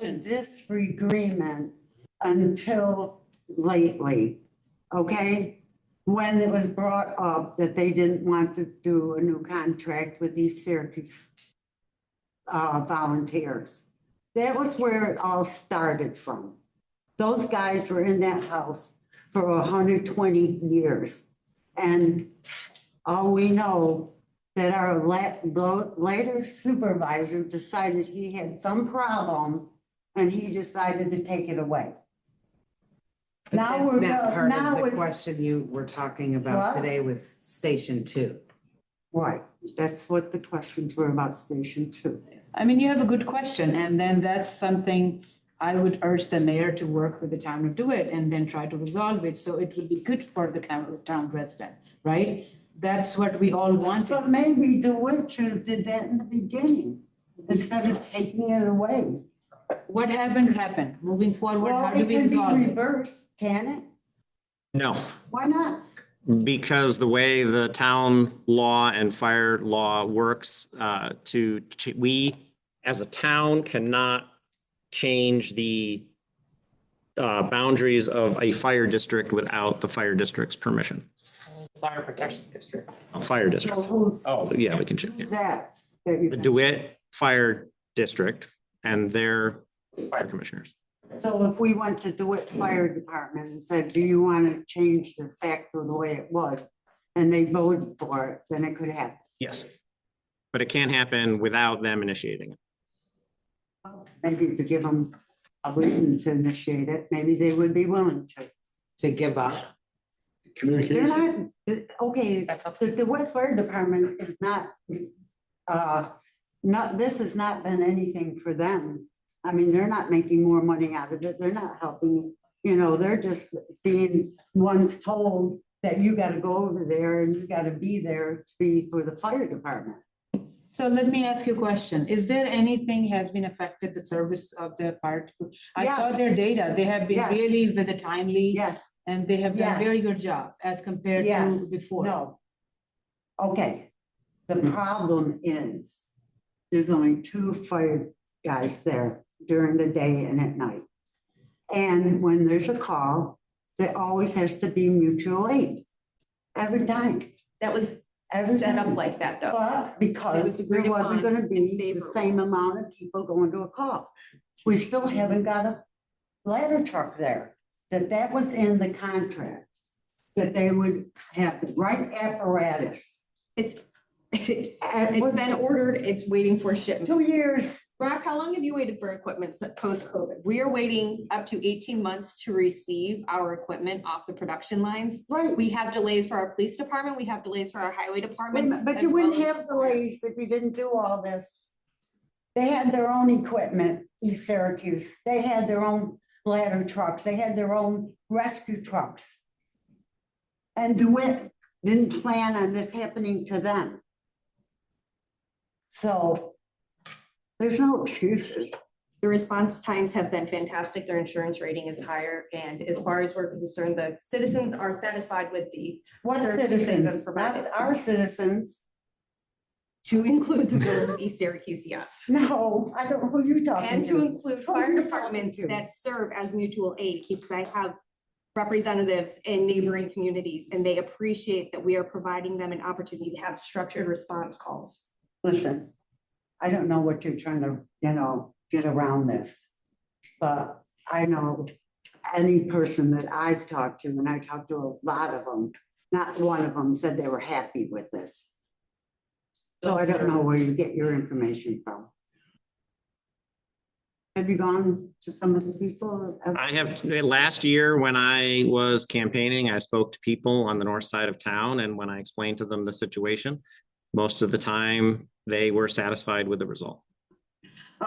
a disagreement until lately, okay? When it was brought up that they didn't want to do a new contract with these Syracuse volunteers. That was where it all started from. Those guys were in that house for 120 years. And all we know that our later supervisor decided he had some problem and he decided to take it away. But Now that's we're not part now of the with- question you were talking about What? today with Station 2. Right, that's what the questions were about Station 2. I mean, you have a good question, and then that's something I would urge the mayor to work with the town to do it and then try to resolve it, so it will be good for the town resident, right? That's what we all wanted. But maybe DeWitt should have did that in the beginning instead of taking it away. What happened. Moving forward, Well, how do it we can resolve be it? reversed, can it? No, Why not? because the way the town law and fire law works, we as a town cannot change the boundaries of a fire district without the fire district's permission. Fire protection district. A fire So district. who's, Oh, yeah, we can change who's it. that? that you The think? DeWitt Fire District and their fire commissioners. So if we went to DeWitt Fire Department and said, do you want to change the fact of the way it was? And they voted for it, then it could happen. Yes. But it can't happen without them initiating it. Maybe to give them a reason to initiate it, maybe they would be willing to. To give up. They're Communication. not, okay, That's up. the West Fire Department is not, this has not been anything for them. I mean, they're not making more money out of it. They're not helping, they're just being ones told that you gotta go over there and you gotta be there to be for the fire department. So let me ask you a question. Is there anything has been affected the service of the fire? I saw Yes. their data. They have been Yes. really with the timely Yes, and they have done Yes. a very good job as compared to yes, before. no. Okay, the problem is there's only 2 fire guys there during the day and at night. And when there's a call, there always has to be mutual aid. Every time, That was every set up time. like that though. But It because was agreed there wasn't upon gonna be and the favorable. same amount of people going to a call. We still haven't got a ladder truck there, that was in the contract. That they would have the right apparatus. It's And it's been ordered, it's waiting for shipment. 2 years, Brock, how long have you waited for equipment post-COVID? We are waiting up to 18 months to receive our equipment off the production lines. right. We have delays for our police department, we have delays for our highway department. But as you wouldn't well as have fire. delays if you didn't do all this. They had their own equipment, East Syracuse. They had their own ladder trucks. They had their own rescue trucks. And DeWitt didn't plan on this happening to them. So there's no excuses. The response times have been fantastic, their insurance rating is higher, and as far as we're concerned, the citizens are satisfied with the, What Services they've been citizens, provided. not our citizens. to include the village of East Syracuse, yes. No, I don't know who you're talking And to include Who are fire you departments talking to? that serve as mutual aid, because I have representatives in neighboring communities, and they appreciate that we are providing them an opportunity to have structured response calls. Listen, I don't know what you're trying to, get around this. But I know any person that I've talked to, and I talked to a lot of them, not one of them said they were happy with this. So I don't know where you get your information from. Have you gone to some of the people? I have, last year when I was campaigning, I spoke to people on the north side of town, and when I explained to them the situation, most of the time, they were satisfied with the result.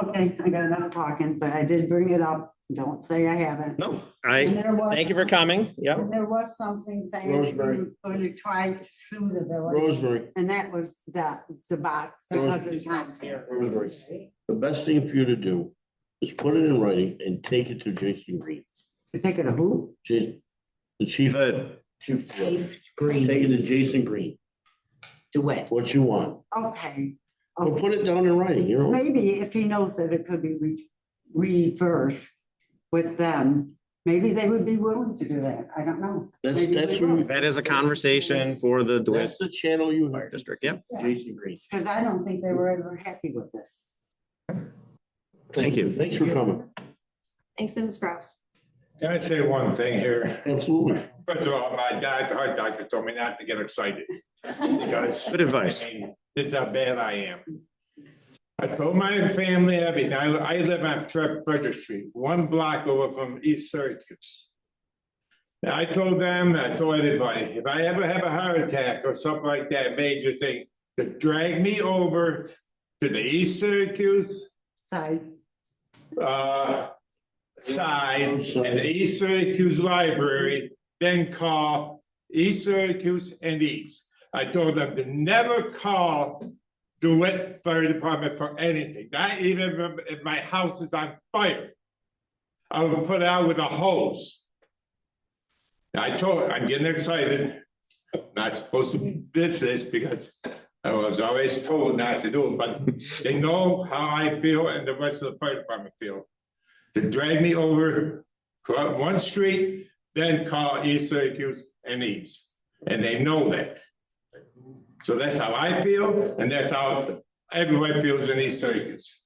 Okay, I got enough talking, but I did bring it up. Don't say I haven't. No, And there was- thank you for coming. Yep. And there was something saying you Rosemary. were going to try to sue the village. Rosemary, And that was the box. the other time. Rosemary, the best thing for you to do is put it in writing and take it to Jason Green. To take it a who? Jason, the chief, chief, Green, take it to Jason Green, DeWitt. what you want. Okay. But Okay. put it down in writing, Maybe if he knows that it could be reversed with them, maybe they would be willing to do that. I don't know. That's, Maybe that's they who, will. That is a conversation for the DeWitt that's the channel you Fire have, District. Yep. Jason Green. Because I don't think they were ever happy with this. Thank you. Thanks for coming. Thanks, Mrs. Kraus. Can I say one thing here? Absolutely. First of all, my dad's heart doctor told me not to get excited. Because Good advice. I mean, this is how bad I am. I told my family everything. I live on Frederick Street, 1 block over from East Syracuse. And I told them, I told everybody, if I ever have a heart attack or something like that, major thing, to drag me over to the East Syracuse Sorry. side and the East Syracuse Library, then call East Syracuse and East. I told them to never call DeWitt Fire Department for anything, not even if my house is on fire. I will put it out with a hose. I told, I'm getting excited. Not supposed to be this because I was always told not to do it, but they know how I feel and the rest of the fire department feel. To drag me over one street, then call East Syracuse and East. And they know that. So that's how I feel, and that's how everybody feels in East Syracuse.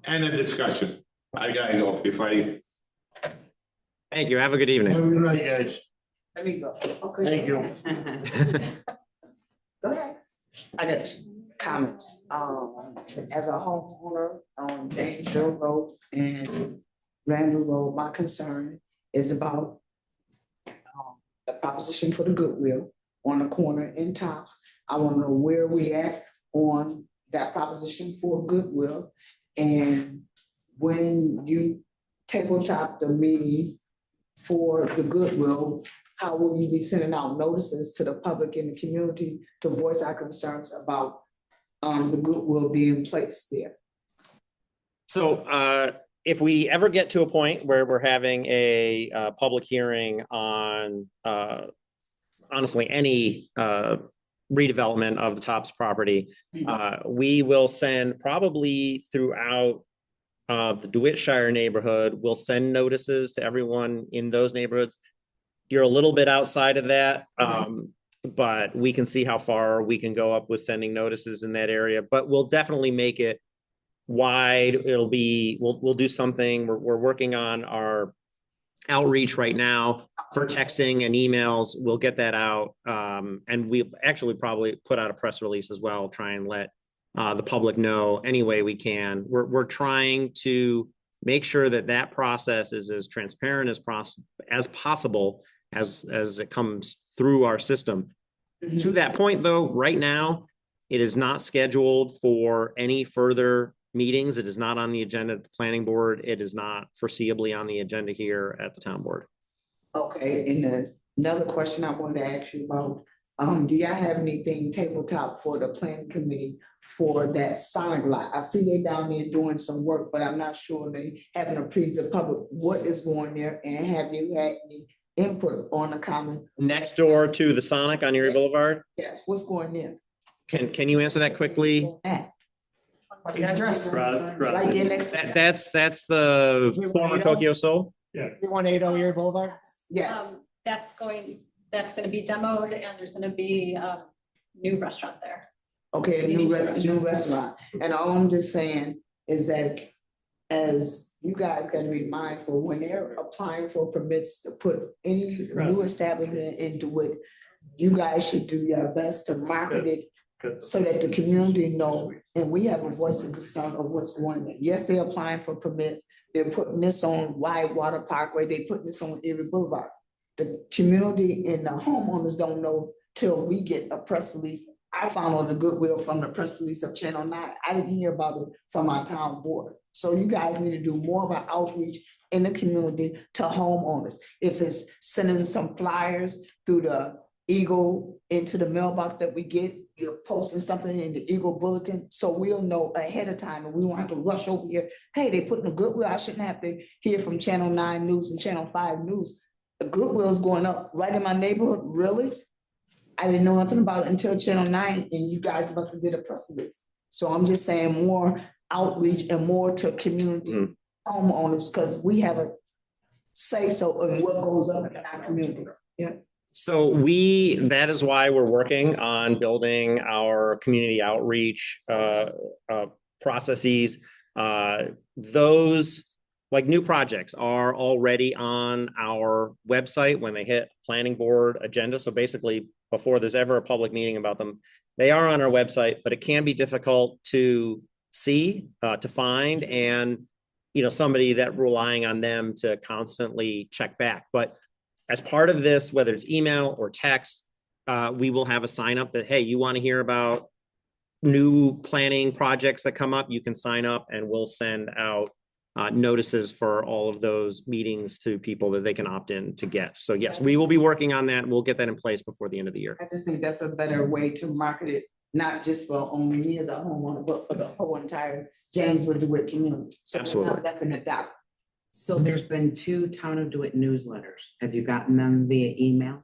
End of discussion. I gotta go before I. Thank you. Have a good evening. Have a good night, guys. Let me go. Thank you. Go ahead. I got comments. As a homeowner on Janesville Road and Randall Road, my concern is about the proposition for the Goodwill on the corner in Tops. I want to know where we at on that proposition for Goodwill. And when you tabletop the meeting for the Goodwill, how will you be sending out notices to the public in the community to voice our concerns about the Goodwill being placed there? So if we ever get to a point where we're having a public hearing on honestly any redevelopment of the Tops property, we will send probably throughout the DeWitt Shire neighborhood, we'll send notices to everyone in those neighborhoods. You're a little bit outside of that, but we can see how far we can go up with sending notices in that area, but we'll definitely make it wide. It'll be, we'll do something. We're working on our outreach right now for texting and emails. We'll get that out. And we actually probably put out a press release as well, try and let the public know any way we can. We're trying to make sure that that process is as transparent as possible as it comes through our system. To that point, though, right now, it is not scheduled for any further meetings. It is not on the agenda at the planning board. It is not foreseeably on the agenda here at the town board. Okay, and then another question I wanted to ask you about, do y'all have anything tabletop for the planning committee for that Sonic lot? I see they down there doing some work, but I'm not sure they having to please the public what is going there, and have you had any input on the comment? Next door to the Sonic on Erie Boulevard. Yes, what's going there? Can you answer that quickly? What's the address? Right there next to that. That's the former Tokyo Soul. 180 Erie Boulevard? Yes, That's gonna be demoed and there's gonna be a new restaurant there. okay, a new restaurant, and all I'm just saying is that as you guys gotta be mindful when they're applying for permits to put any new establishment into it, you guys should do your best to market it so that the community know, and we have a voice of concern of what's going on. Yes, they're applying for permit. They're putting this on Whitewater Parkway. They putting this on Erie Boulevard. The community and the homeowners don't know till we get a press release. I found out the Goodwill from the press release of Channel 9. I didn't hear about it from our town board. So you guys need to do more of an outreach in the community to homeowners. If it's sending some flyers through the Eagle into the mailbox that we get, you're posting something in the Eagle Bulletin, so we'll know ahead of time and we won't have to rush over here. Hey, they putting the Goodwill. I shouldn't have to hear from Channel 9 News and Channel 5 News. The Goodwill is going up right in my neighborhood. Really? I didn't know nothing about it until Channel 9, and you guys must have did a press release. So I'm just saying more outreach and more to community homeowners, because we have a say so in what goes on in our community. Yeah. So that is why we're working on building our community outreach processes. Those, like new projects, are already on our website when they hit planning board agenda. So basically, before there's ever a public meeting about them, they are on our website, but it can be difficult to see, to find, and somebody that relying on them to constantly check back. But as part of this, whether it's email or text, we will have a sign up that, hey, you want to hear about new planning projects that come up, you can sign up, and we'll send out notices for all of those meetings to people that they can opt in to get. So yes, we will be working on that. We'll get that in place before the end of the year. I just think that's a better way to market it, not just for only me as a homeowner, but for the whole entire Janesville DeWitt community. So Absolutely. without definite doubt. So there's been 2 Town of DeWitt newsletters. Have you gotten them via email?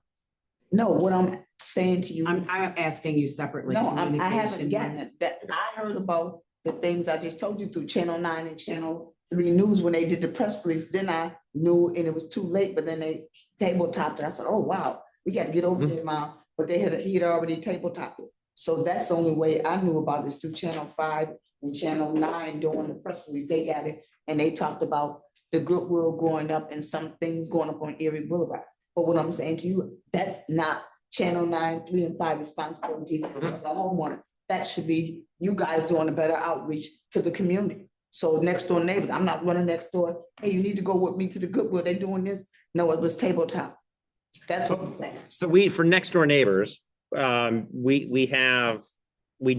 No, what I'm saying to you. I'm asking you separately. No, I haven't communication gotten wise. it. That I heard about the things I just told you through Channel 9 and Channel 3 News when they did the press release. Then I knew, and it was too late, but then they tabletopped it. I said, oh, wow, we got to get over there, Mom. But he had already tabletopped it. So that's the only way I knew about it, is through Channel 5 and Channel 9 doing the press release. They got it, and they talked about the Goodwill going up and some things going up on Erie Boulevard. But what I'm saying to you, that's not Channel 9, 3, and 5 responsibility as a homeowner. That should be you guys doing a better outreach to the community. So next door neighbors, I'm not running next door. Hey, you need to go with me to the Goodwill. They doing this. No, it was tabletop. That's what I'm saying. So for next door neighbors, we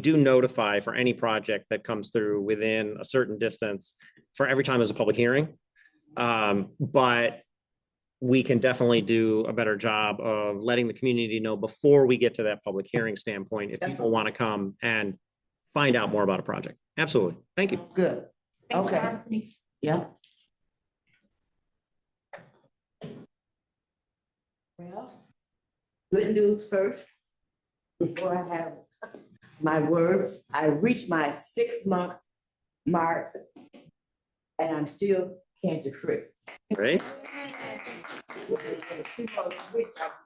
do notify for any project that comes through within a certain distance for every time there's a public hearing. But we can definitely do a better job of letting the community know before we get to that public hearing standpoint, if people want to come and find out more about a project. Absolutely. Thank you. Good. Okay. Yeah. Well, good news first. Before I have my words, I reached my 6-month mark and I'm still cancer-free. Great. I'm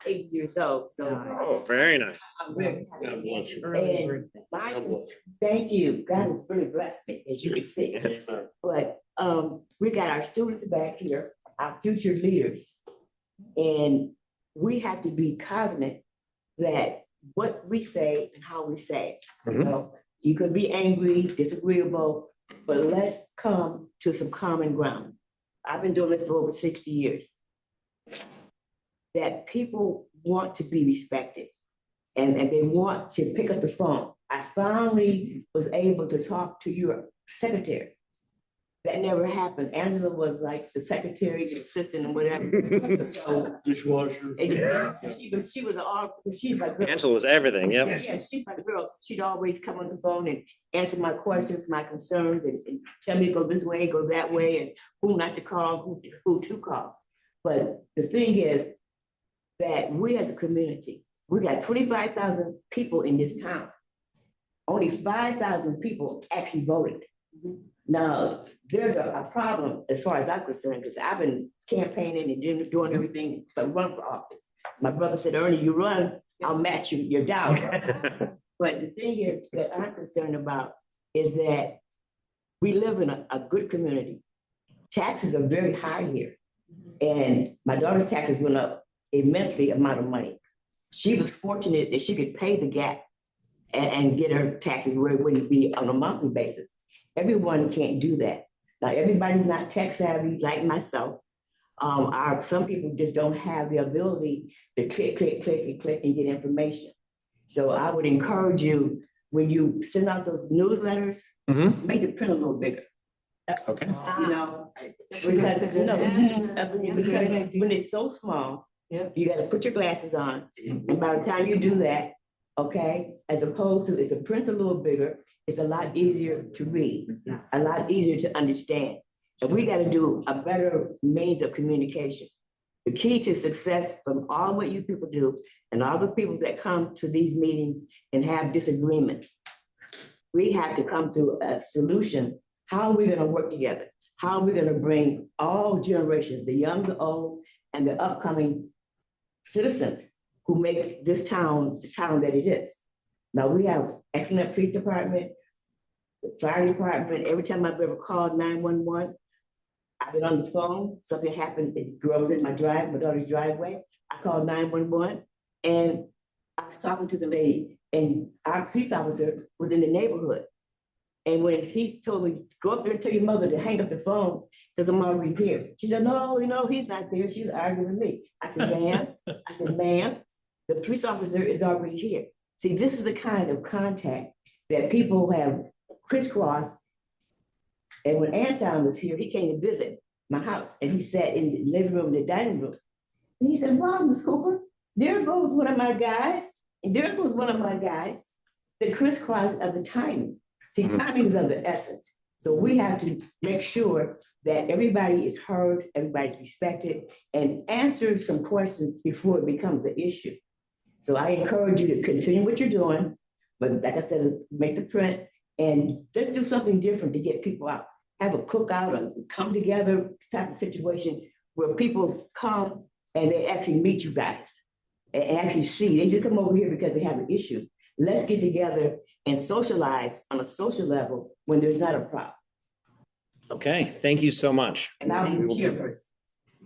8 years old, so. Oh, very nice. I'm really God bless you. And thank you. God has really blessed me, as you can see. But we got our students back here, our future leaders. And we have to be cognizant that what we say and how we say it. You know, you could be angry, disagreeable, but let's come to some common ground. I've been doing this for over 60 years. That people want to be respected and they want to pick up the phone. I finally was able to talk to your secretary. That never happened. Angela was like the secretary, the assistant, and whatever. So, Dishwasher. and she was she's like. Angela was everything. Yep. Yeah, she's my girl. She'd always come on the phone and answer my questions, my concerns, and tell me to go this way, go that way, and who not to call, who to call. But the thing is that we as a community, we got 25,000 people in this town. Only 5,000 people actually voted. Now, there's a problem as far as I'm concerned, because I've been campaigning and doing everything but run for office. My brother said, Ernie, you run, I'll match you, you're down. But the thing is that I'm concerned about is that we live in a good community. Taxes are very high here. And my daughter's taxes went up immensely amount of money. She was fortunate that she could pay the gap and get her taxes where it wouldn't be on a monthly basis. Everyone can't do that. Now, everybody's not tech savvy like myself. Some people just don't have the ability to click and get information. So I would encourage you, when you send out those newsletters, make the print a little bigger. Okay. You know, because when it's so small, you got to put your glasses on. And by the time you do that, okay, as opposed to if the print's a little bigger, it's a lot easier to read, a lot easier to understand. And we got to do a better means of communication. The key to success from all what you people do and all the people that come to these meetings and have disagreements, we have to come to a solution. How are we going to work together? How are we going to bring all generations, the young, the old, and the upcoming citizens who make this town the town that it is? Now, we have excellent police department. the fire department, every time I've ever called 911, I've been on the phone, something happened, it grows in my daughter's driveway. I called 911 and I was talking to the lady and our police officer was in the neighborhood. And when he told me, go up there and tell your mother to hang up the phone because I'm already here. She said, no, he's not there. She's arguing with me. I said, ma'am, the police officer is already here. See, this is the kind of contact that people have crisscrossed. And when Anton was here, he came to visit my house and he sat in the living room, the dining room. And he said, wow, Ms. Cooper, there goes one of my guys. And there goes one of my guys. The crisscross of the timing. See, timing is of the essence. So we have to make sure that everybody is heard, everybody's respected, and answer some questions before it becomes an issue. So I encourage you to continue what you're doing, but like I said, make the print and let's do something different to get people out. Have a cookout or come together type of situation where people come and they actually meet you guys and actually see. They just come over here because they have an issue. Let's get together and socialize on a social level when there's not a problem. Okay, thank you so much. And I'll be chairperson.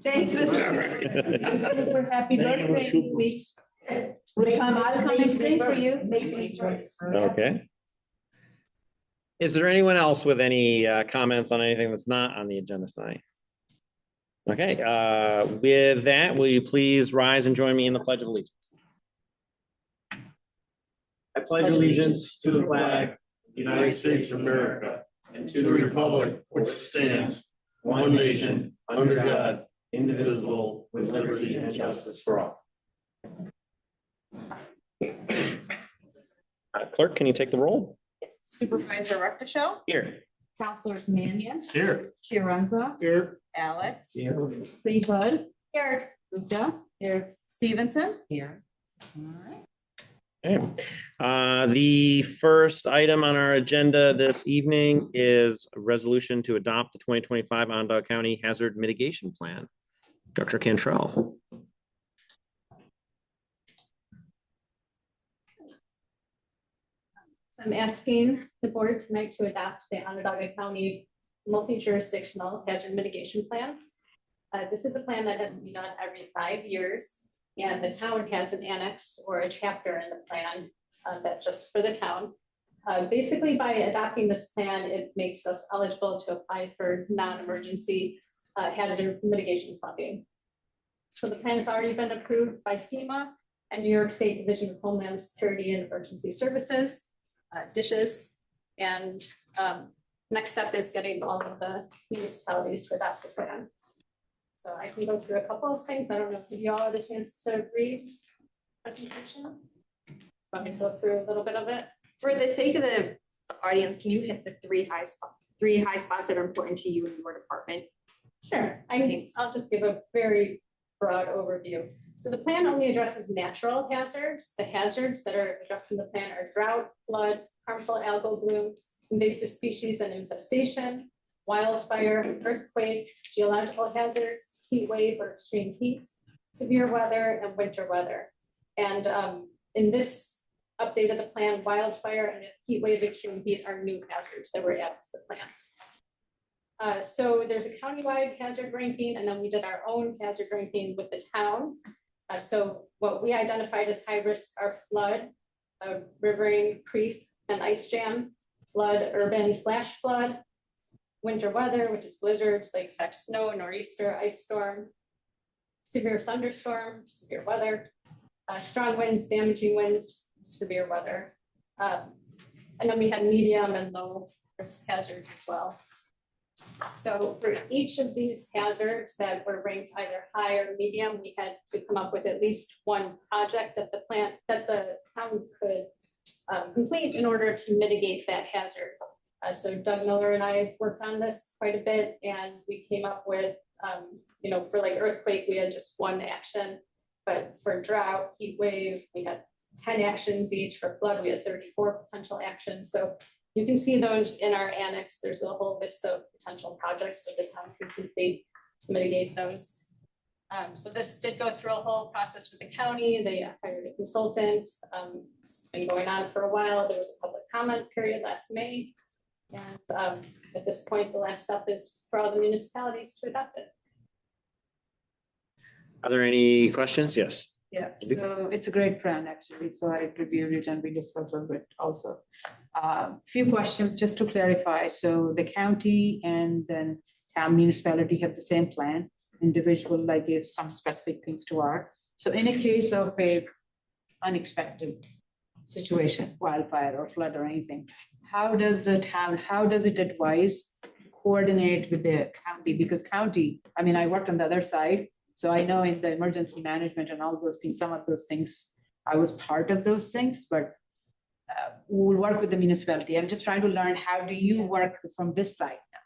Thanks, We're happy birthday in 2 weeks. I'll come and sing for you. Okay. Is there anyone else with any comments on anything that's not on the agenda tonight? Okay, with that, will you please rise and join me in the Pledge of Allegiance? I pledge allegiance to the flag, of the United States of America, and to the republic which stands, one nation, under God, indivisible, with liberty and justice for all. Clerk, can you take the roll? Supervisor Rechtershaw, Here. Councilors Mannion, Here. Chiarenza, Here. Alex, Here. Cleveland, here, Gupta, Here. Stevenson. Here. All right. Okay. The first item on our agenda this evening is a resolution to adopt the 2025 Onondaga County Hazard Mitigation Plan. Dr. Cantrell. I'm asking the board tonight to adopt the Onondaga County Multi-Jurisdictional Hazard Mitigation Plan. This is a plan that has to be done every 5 years, and the town has an annex or a chapter in the plan that's just for the town. Basically, by adopting this plan, it makes us eligible to apply for non-emergency hazard mitigation funding. So the plan has already been approved by FEMA and New York State Division of Homeland Security and Emergency Services. Dishes, and next step is getting all of the municipalities to adopt the plan. So I can go through a couple of things. I don't know if you all had a chance to read the presentation. Want me to go through a little bit of it? For the sake of the audience, can you hit the three high spots that are important to you and your department? Sure, I'll just give a very broad overview. So the plan only addresses natural hazards. The hazards that are addressed in the plan are drought, flood, harmful algal bloom, invasive species and infestation, wildfire, earthquake, geological hazards, heat wave or extreme heat, severe weather, and winter weather. And in this update of the plan, wildfire and heat wave, extreme heat are new hazards that were added to the plan. So there's a countywide hazard ranking, and then we did our own hazard ranking with the town. So what we identified as high risk are flood, riverine, creek, and ice jam, flood, urban flash flood, winter weather, which is blizzards, like affect snow, nor'easter, ice storm, severe thunderstorm, severe weather, strong winds, damaging winds, severe weather. And then we had medium and low risk hazards as well. So for each of these hazards that were ranked either high or medium, we had to come up with at least one project that the town could complete in order to mitigate that hazard. So Doug Miller and I have worked on this quite a bit, and we came up with, for like earthquake, we had just one action, but for drought, heat wave, we had 10 actions each. For flood, we had 34 potential actions. So you can see those in our annex. There's a whole list of potential projects that the town could complete to mitigate those. So this did go through a whole process with the county. They hired a consultant. It's been going on for a while. There was a public comment period last May. And at this point, the last step is for all the municipalities to adopt it. Are there any questions? Yes. Yeah, so it's a great plan, actually. So I reviewed it and we discussed a little bit also. Few questions just to clarify. So the county and then town municipality have the same plan. Individual, like give some specific things to our. So in a case of a unexpected situation, wildfire or flood or anything, how does the town, how does it advise, coordinate with the county? Because county, I mean, I worked on the other side. So I know in the emergency management and all those things, some of those things, I was part of those things, but we'll work with the municipality. I'm just trying to learn, how do you work from this side now?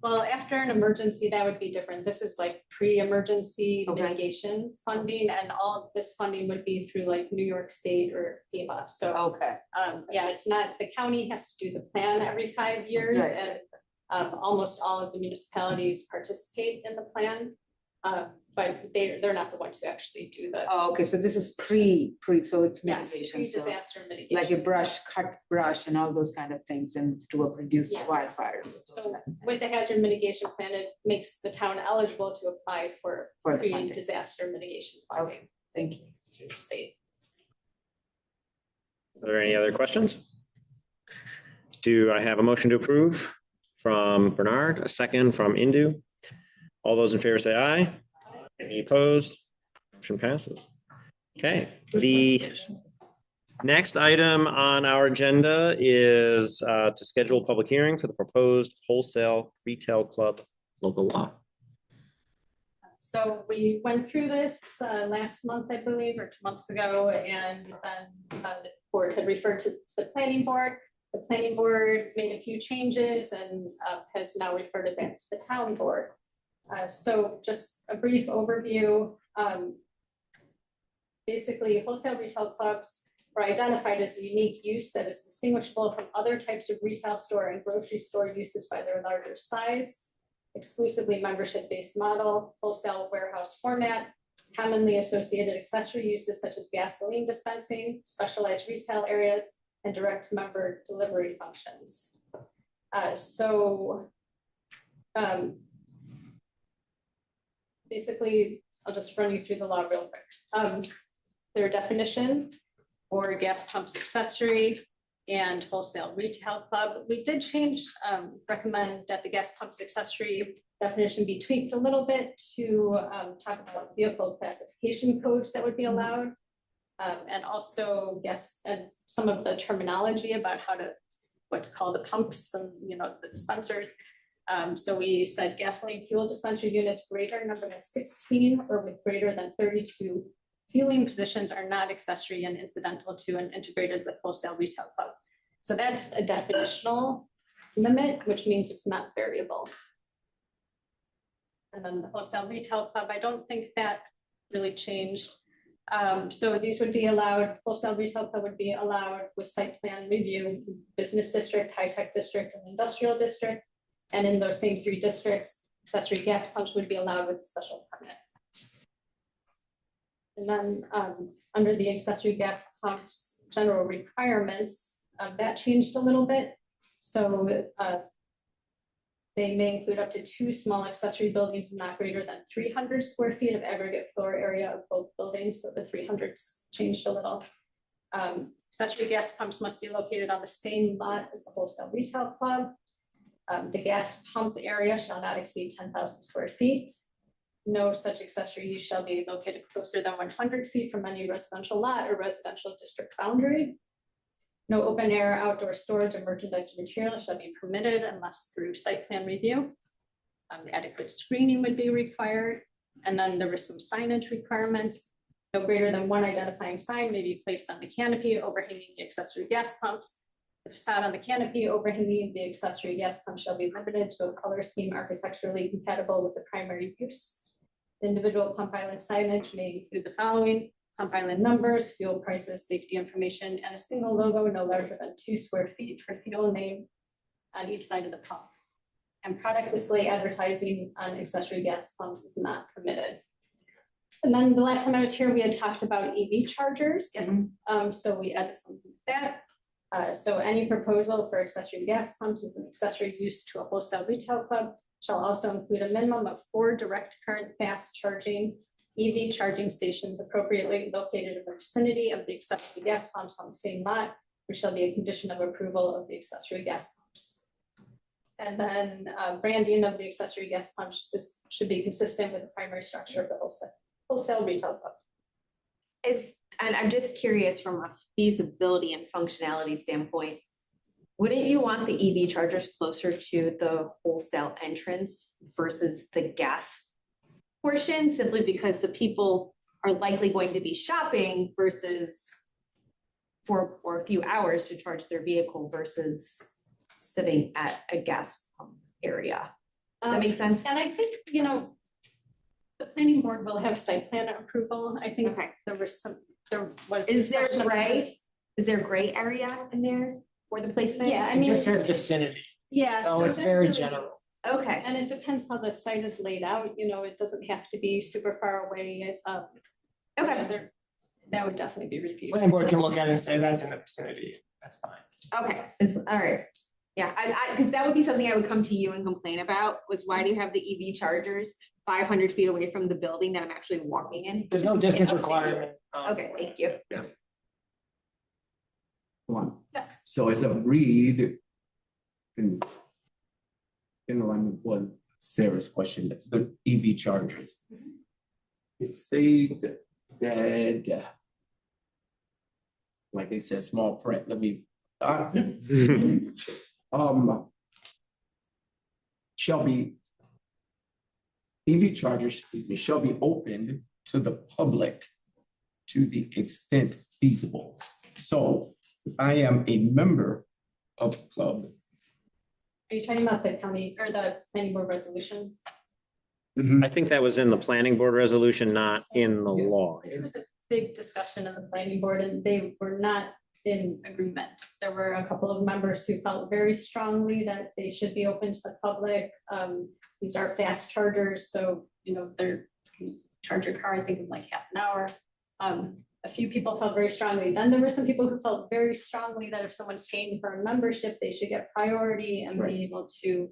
Well, after an emergency, that would be different. This is like pre-emergency Okay. mitigation funding, and all of this funding would be through like New York State or FEMA. So Okay. yeah, it's not, the county has to do the plan every 5 years, Right. and almost all of the municipalities participate in the plan. But they're not the ones who actually do the, Oh, okay, so this is so it's yes, mitigation, so pre-disaster mitigation. like a cut brush and all those kind of things and to reduce the Yes. wildfire. So with the hazard mitigation plan, it makes the town eligible to apply for For the funding. pre-disaster mitigation funding Thank you. through the state. Are there any other questions? Do I have a motion to approve from Bernard, a second from Indu? All those in favor say aye. Any opposed? Motion passes. Okay, the next item on our agenda is to schedule a public hearing for the proposed wholesale retail club local law. So we went through this last month, I believe, or 2 months ago, and then the board had referred to the planning board. The planning board made a few changes and has now referred it back to the town board. So just a brief overview. Basically, wholesale retail clubs are identified as a unique use that is distinguishable from other types of retail store and grocery store uses by their larger size, exclusively membership-based model, wholesale warehouse format, commonly associated accessory uses such as gasoline dispensing, specialized retail areas, and direct member delivery functions. Basically, I'll just run you through the law real quick. There are definitions for gas pumps accessory and wholesale retail club. We did recommend that the gas pumps accessory definition be tweaked a little bit to talk about vehicle classification codes that would be allowed. And also and some of the terminology about what to call the pumps and the dispensers. So we said gasoline fuel dispenser units greater number than 16 or with greater than 32 fueling positions are not accessory and incidental to and integrated with wholesale retail club. So that's a definitional limit, which means it's not variable. And then the wholesale retail club, I don't think that really changed. So these would be allowed, wholesale retail club would be allowed with site plan review, business district, high-tech district, and industrial district. And in those same 3 districts, accessory gas pumps would be allowed with a special permit. And then under the accessory gas pumps general requirements, that changed a little bit. So they may include up to 2 small accessory buildings not greater than 300 square feet of aggregate floor area of both buildings. So the 300s changed a little. Accessory gas pumps must be located on the same lot as the wholesale retail club. The gas pump area shall not exceed 10,000 square feet. No such accessory use shall be located closer than 100 feet from any residential lot or residential district boundary. No open air outdoor storage of merchandise or material shall be permitted unless through site plan review. Adequate screening would be required. And then there were some signage requirements. No greater than 1 identifying sign may be placed on the canopy overhanging the accessory gas pumps. The facade on the canopy overhanging the accessory gas pump shall be limited to a color scheme architecturally compatible with the primary use. The individual pump island signage may include the following: pump island numbers, fuel prices, safety information, and a single logo no larger than 2 square feet for fuel name on each side of the pump. And product display advertising on accessory gas pumps is not permitted. And then the last time I was here, we had talked about EV chargers. So we added something like that. So any proposal for accessory gas pumps as an accessory use to a wholesale retail club shall also include a minimum of 4 direct current fast charging EV charging stations appropriately located in the vicinity of the accessory gas pumps on the same lot, which shall be a condition of approval of the accessory gas pumps. And then branding of the accessory gas pumps should be consistent with the primary structure of the wholesale retail club. And I'm just curious from a feasibility and functionality standpoint, wouldn't you want the EV chargers closer to the wholesale entrance versus the gas portion, simply because the people are likely going to be shopping versus for a few hours to charge their vehicle versus sitting at a gas pump area? Does that make sense? And I think, the planning board will have site plan approval. I think there was. Is there discussion about gray? this. Is there gray area in there for the placement? Yeah, I It mean. just says vicinity, Yeah. so it's it very really- general. Okay, And it depends how the site is laid out, it doesn't have to be super far away. okay, That would definitely be reviewed. Planning board can look at it and say that's in the vicinity, that's fine. okay, all right. Yeah, because that would be something I would come to you and complain about, was why do you have the EV chargers 500 feet away from the building that I'm actually walking in? There's no distance Yeah. requirement. Okay, thank you. One. Yes. So it's agreed. In line with what Sarah's question, the EV chargers. It states that. Like it says, small print, let me. Shall be. EV chargers, excuse me, shall be opened to the public to the extent feasible. So if I am a member of the club. Are you talking about the county or the planning board resolution? I think that was in the planning board resolution, not in the law. This was a big discussion of the planning board and they were not in agreement. There were a couple of members who felt very strongly that they should be open to the public. These are fast chargers, so, they're, you can charge your car, I think in like half an hour. A few people felt very strongly. Then there were some people who felt very strongly that if someone's paying for a membership, they should get priority and be able to,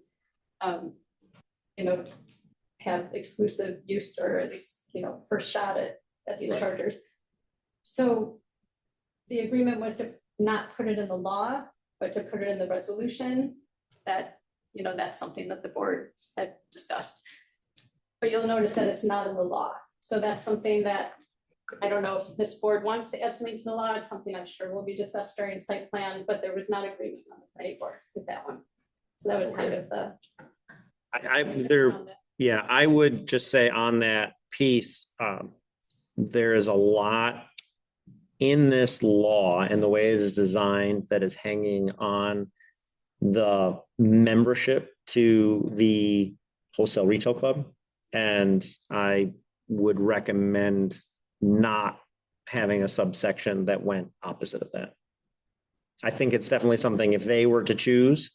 have exclusive use or at least, first shot at these chargers. So the agreement was to not put it in the law, but to put it in the resolution that, that's something that the board had discussed. But you'll notice that it's not in the law. So that's something that I don't know if this board wants to add something to the law. It's something I'm sure will be discussed during site plan, but there was not agreement on the planning board with that one. So that was kind of the. Yeah, I would just say on that piece, there is a lot in this law and the way it is designed that is hanging on the membership to the wholesale retail club. And I would recommend not having a subsection that went opposite of that. I think it's definitely something, if they were to choose,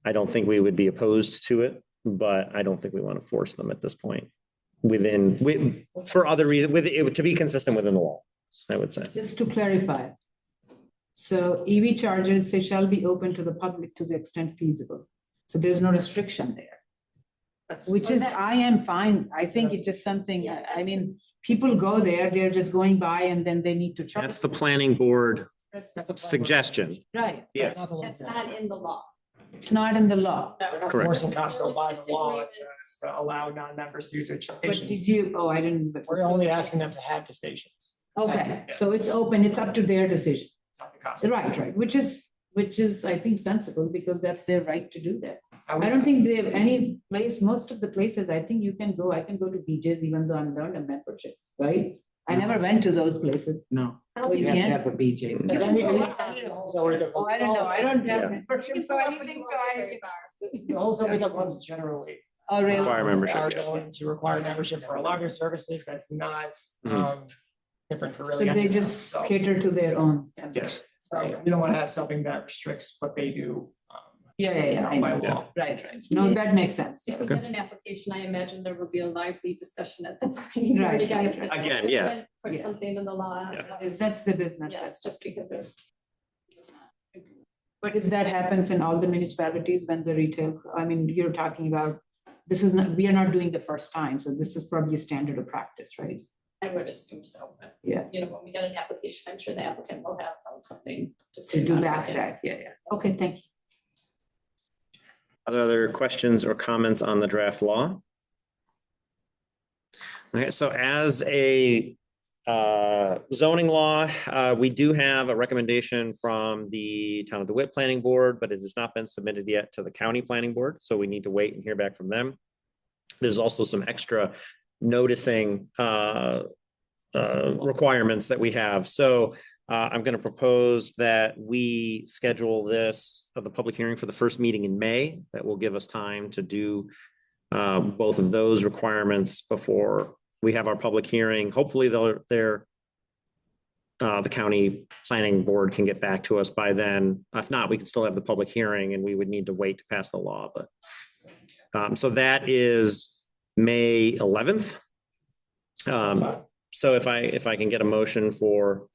I don't think we would be opposed to it, but I don't think we want to force them at this point for other reasons, to be consistent within the law, I would say. Just to clarify. So EV chargers, they shall be open to the public to the extent feasible. So there's no restriction there. Which is, I am fine. I think it's just something, I mean, people go there, they're just going by and then they need to charge. That's the planning board suggestion. Right. Yes. That's not in the law. It's not in the law. We're not Correct. forcing Costco by the law to allow non-members to use their But stations. did you, oh, I didn't. We're only asking them to have the stations. Okay, so it's open, it's up to their decision. It's not the Costco. Right, which is, I think, sensible because that's their right to do that. I don't think they have any place, most of the places, I think I can go to BJ's even though I'm not a membership, right? I never went to those places. No, Oh, you you have to can't? have a BJ's. Is any also where the- Oh, I don't know, I don't Yeah. have membership, so I think so I. The wholesale retail clubs generally Oh, really? Require membership, are yeah. going to require membership for a lot of services that's not different for So really. they anyone. just So, cater to their own. Yes. you don't want to have something that restricts what they do. Yeah, I By know. law. Right. No, that makes sense. If we get an application, I imagine there will be a lively discussion at the planning board Right, again. right, right. Again, yeah. Put Yeah. something in the law. Yeah. That's the business. Yes, just because they're. it's not But if that happens in all the municipalities when the retail, I mean, you're talking about, this is not, we are not doing the first time, so this is probably a standard of practice, right? I would assume so, but. Yeah. You know, when we get an application, I'm sure the applicant will have something to To say do about back it. that, yeah. Okay, thank you. Other questions or comments on the draft law? Okay, so as a zoning law, we do have a recommendation from the Town of DeWitt Planning Board, but it has not been submitted yet to the County Planning Board, so we need to wait and hear back from them. There's also some extra noticing requirements that we have. So I'm going to propose that we schedule this, the public hearing for the first meeting in May. That will give us time to do both of those requirements before we have our public hearing. Hopefully the county planning board can get back to us by then. If not, we can still have the public hearing and we would need to wait to pass the law, but so that is May 11th. So if I can get a motion for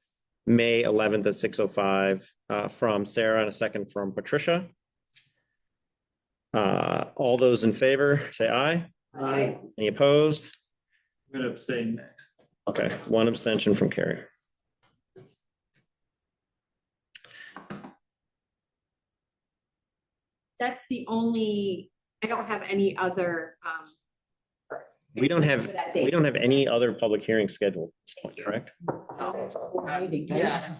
May 11th at 6:05 from Sarah and a second from Patricia. All those in favor, say aye. Aye. Any opposed? I'm gonna abstain. Okay, one abstention from Carrie. That's the only, I don't have any other, We don't have any other public hearings scheduled at this point, correct? Yeah.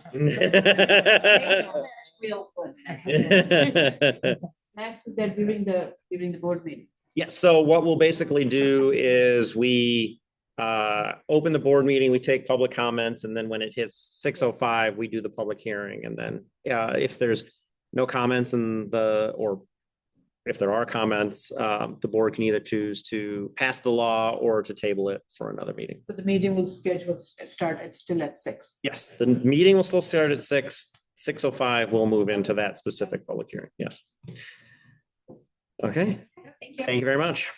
real quick. Max is that during the board meeting. Yeah, so what we'll basically do is we open the board meeting, we take public comments, and then when it hits 6:05, we do the public hearing. And then if there's no comments or if there are comments, the board can either choose to pass the law or to table it for another meeting. So the meeting will start, it's still at 6. Yes, the meeting will still start at 6:05. We'll move into that specific public hearing. Yes. Okay, thank you very much.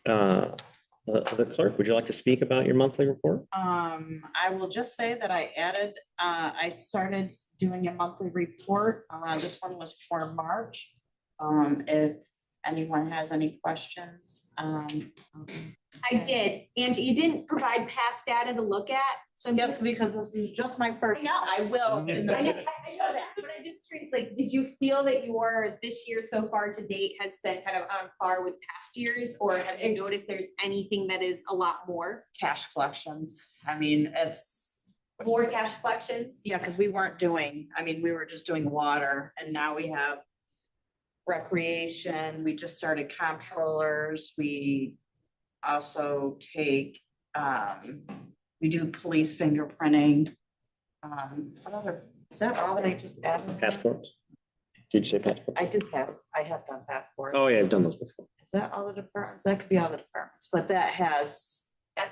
The clerk, would you like to speak about your monthly report? I will just say that I started doing a monthly report. This one was for March. If anyone has any questions. I did, Angie, you didn't provide past data to look at, so. Yes, because this is just my first. I know. I will. I know that, but I'm just curious, like, did you feel that this year so far to date has been kind of on par with past years? Or have you noticed there's anything that is a lot more? Cash collections. I mean, it's. More cash collections? Yeah, because we weren't doing, we were just doing water and now we have recreation. We just started comptrollers. We also take, we do police fingerprinting. What other, is that all that I just added? Passports? Did you say passport? I have done passports. Oh, yeah, I've done those before. Is that all the departments? That could be all the departments, but that's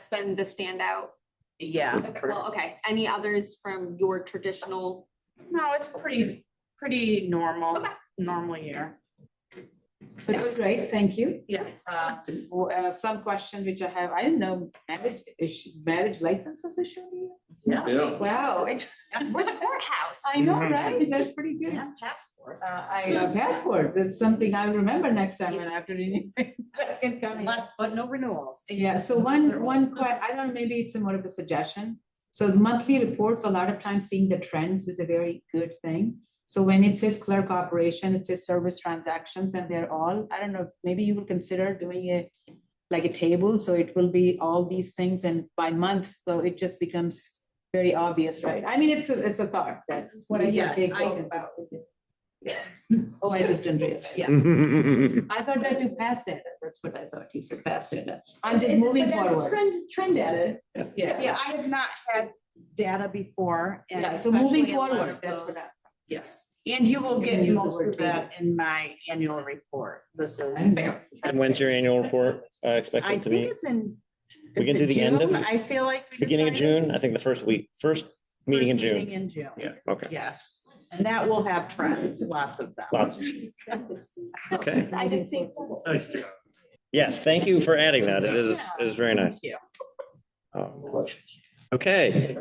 been the standout. Yeah. Okay, well, okay, any others from your traditional? No, it's pretty normal, normal year. So that was great, thank you. Yes. Some question which I have, I didn't know marriage licenses issued here. Yeah. Wow. We're the courthouse. I know, right? That's pretty good. Passport. Passport, that's something I'll remember next time when I have to renew. Last, but no renewals. Yeah, so I don't know, maybe it's more of a suggestion. So the monthly reports, a lot of times seeing the trends is a very good thing. So when it says clerk operation, it says service transactions, and they're all, I don't know, maybe you will consider doing a table, so it will be all these things and by month, so it just becomes very obvious, right? I mean, it's a thought, that's what I take about. Yeah. Oh, I just didn't realize, yeah. I thought that you passed it, that's what I thought, you said passed it. I'm just moving forward. Trend at it. Yeah. I have not had data before. And Yeah, so moving especially a lot forward, of that's those- what I. Yes, and you will get Use the most word of that in my annual report. This is. And when's your annual report I expected to think be? it's in. We is can it do the end of June? it? I feel like. we Beginning of decided- June, I think the first meeting in Meeting June. in June. Yeah, okay. Yes, and that will have trends, lots of them. Lots. Okay. I didn't see. Nice job. Yes, thank you for adding that. It is very nice. Thank you. Okay.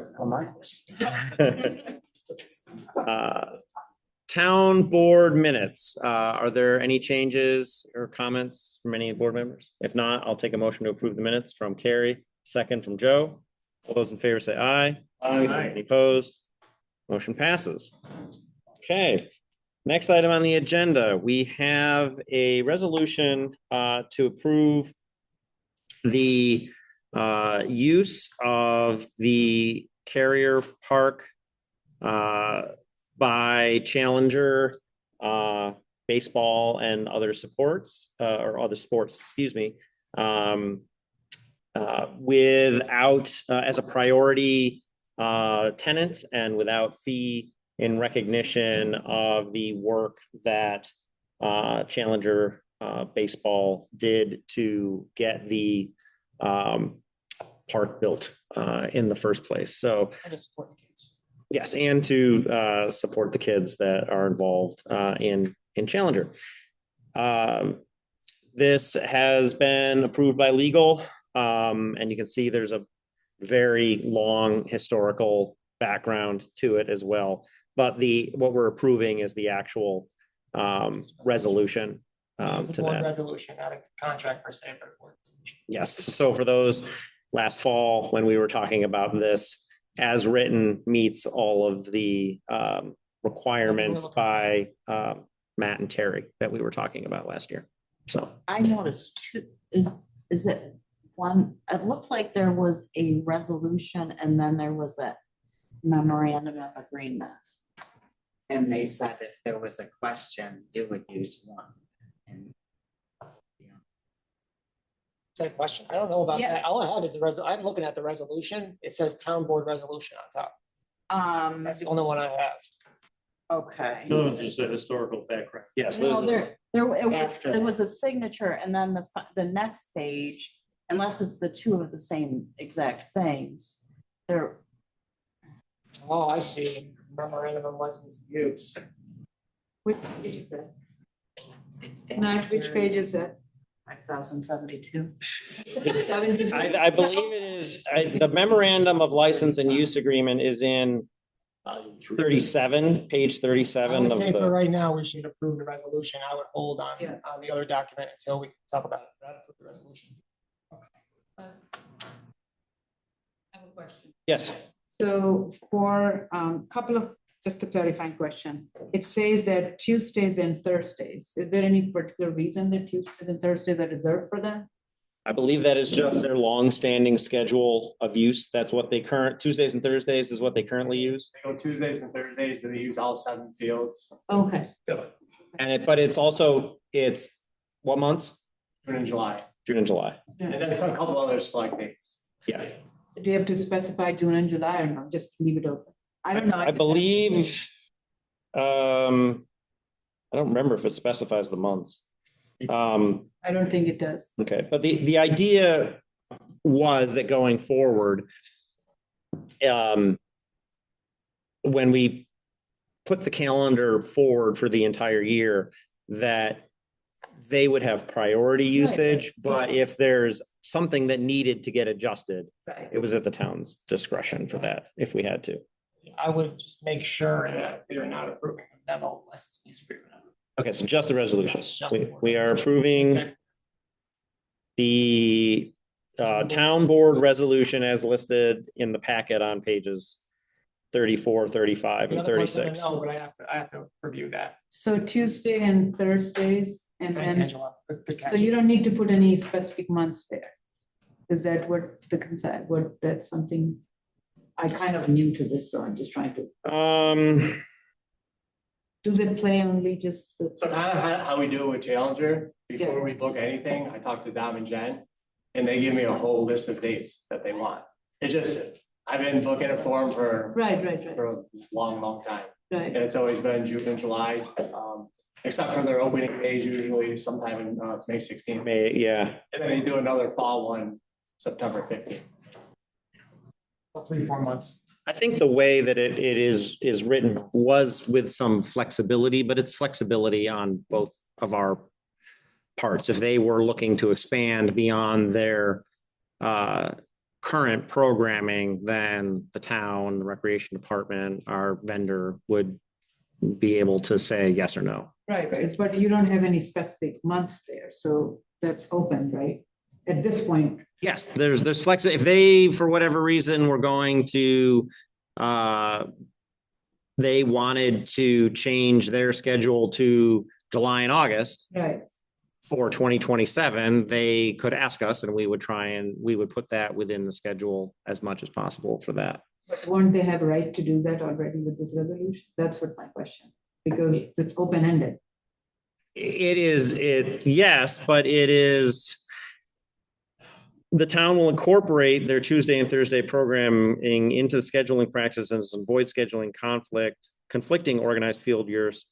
Town board minutes. Are there any changes or comments from any board members? If not, I'll take a motion to approve the minutes from Carrie, second from Joe. All those in favor say aye. Aye. Any opposed? Motion passes. Okay. Next item on the agenda, we have a resolution to approve the use of the Carrier Park by Challenger baseball and other supports or other sports, excuse me, without as a priority tenant and without fee in recognition of the work that Challenger baseball did to get the park built in the first place. So I just support the kids. yes, and to support the kids that are involved in Challenger. This has been approved by legal, and you can see there's a very long historical background to it as well. But what we're approving is the actual resolution It's a to board that. resolution, not a contract per se, but a board resolution. Yes, so for those last fall, when we were talking about this, as written meets all of the requirements by Matt and Terry that we were talking about last year. So I noticed two, is it one, it looked like there was a resolution and then there was a memorandum of agreement. And they said if there was a question, you would use one. And Same question. I don't know about Yeah. that. All I have is I'm looking at the resolution. It says town board resolution on top. That's the only one I have. Okay. No, just a historical background. yes, No, there's After it that. was a signature and then the next page, unless it's the two of the same exact things. There, Oh, I see. Memorandum of license of use. Which page is that? it's Nice, which after- page is that? 5072. I believe it is, the memorandum of license and use agreement is in 37, page I 37 would of say for the, right now, we should approve the resolution. I would hold on, Yeah. on the other document until we talk about it. Rather put the resolution. I have a question. yes. So for couple of, just a clarifying question, it says that Tuesdays and Thursdays, is there any particular reason that Tuesdays and Thursdays are reserved for them? I believe that is just their long-standing schedule of use. That's what they Tuesdays and Thursdays is what they currently use. They go Tuesdays and Thursdays, do they use all 7 fields? Okay. But it's what months? June and July. June and July. And then some couple other select dates. Yeah. Do you have to specify June and July or not? Just leave it open? I don't know. I believe, I don't remember if it specifies the months. I don't think it does. Okay, but the idea was that going forward, when we put the calendar forward for the entire year, that they would have priority usage, but if there's something that needed to get adjusted, Right. it was at the town's discretion for that, if we had to. I would just make sure that they're not approving a memo license use agreement. Okay, so just the resolution. Just the We are approving the town board resolution as listed in the packet on pages 34, 35, and Another question, 36. No, but I have to review that. So Tuesday and Thursdays and Thanks, then, Angela. Good catch. so you don't need to put any specific months there? Is that what the consent, that's something? I kind of new to this, so I'm just trying to, do they play only just? So kind of how we do it with Challenger, before we book anything, I talk to Dom and Jen, and they give me a whole list of dates that they want. It just, I've been booking it for them for Right. a long time. Right. And it's always been June and July, except for their opening days, usually sometime in, it's May 16th. May, yeah. And then they do another fall one, September 15th. About 3-4 months. I think the way that it is written was with some flexibility, but it's flexibility on both of our parts. If they were looking to expand beyond their current programming, then the town, the recreation department, our vendor would be able to say yes or no. Right, but you don't have any specific months there, so that's open, right? At this point, Yes, there's flex, if they, for whatever reason, were going to, they wanted to change their schedule to July and August right, for 2027, they could ask us and we would we would put that within the schedule as much as possible for that. but won't they have a right to do that already with this resolution? That's what my question, because it's open-ended. Yes, but it is, the town will incorporate their Tuesday and Thursday programming into the scheduling practices and avoid scheduling conflicting organized field use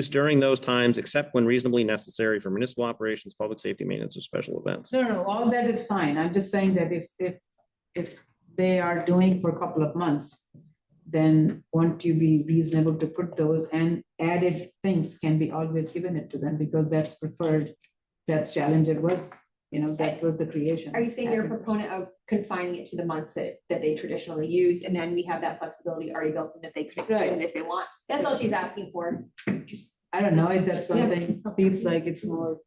during those times, except when reasonably necessary for municipal operations, public safety maintenance, or special events. No, all that is fine. I'm just saying that if they are doing for a couple of months, then won't you be reasonable to put those, and added things can be always given it to them because that's preferred. That's Challenger was, that was the creation. Are you saying you're a proponent of confining it to the months that they traditionally use, and then we have that flexibility already built in that they could extend if they want? That's all she's asking for. I don't know if that's something, feels like it's more.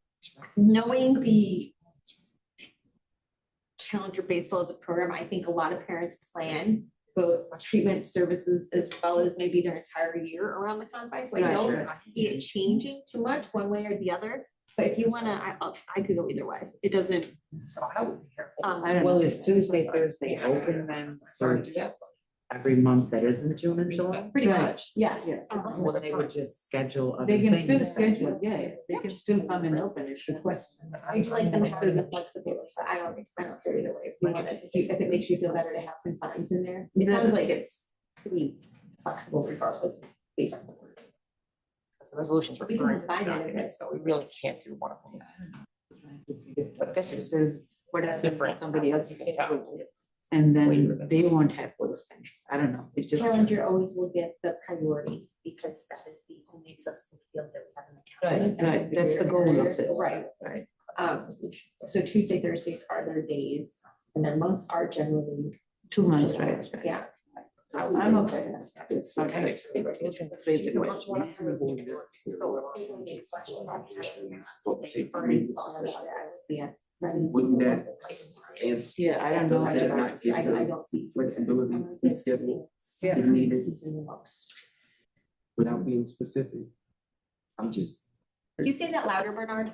Knowing the Challenger Baseball as a program, I think a lot of parents plan both treatment services as well as maybe their entire year around the combine. So I Right, don't sure. see it changing too much one way or the other. But if you wanna, I could go either way. It doesn't. So I would be careful. I don't Well, know. is Tuesday, Thursday open then for every month that isn't June and July? Pretty Right. much, yeah. Well, they would just schedule other They can still things. schedule, yeah, they can still come and open if requested. I just like them having the flexibility, so I don't care either way. If you want it, if it makes you feel better to have confines in there, it sounds like it's pretty flexible regardless. Based on the word. The resolution's We can referring to combine the it. document, so we really can't do one of them. But this is What if different. somebody else You can tell. and then they won't have those things, I don't know, it just. Challenger always will get the priority because that is the only accessible field that we have in the county. Right, that's the goal of this. Right. Right. So Tuesday, Thursdays are their days, and their months are generally. 2 months, right? Yeah. I'm okay. It's not like. Yeah. Wouldn't that answer? Yeah, I don't know. Does that not give I the don't see. flexibility to schedule Yeah. if needed without being specific? I'm just, Can you say that louder, Bernard?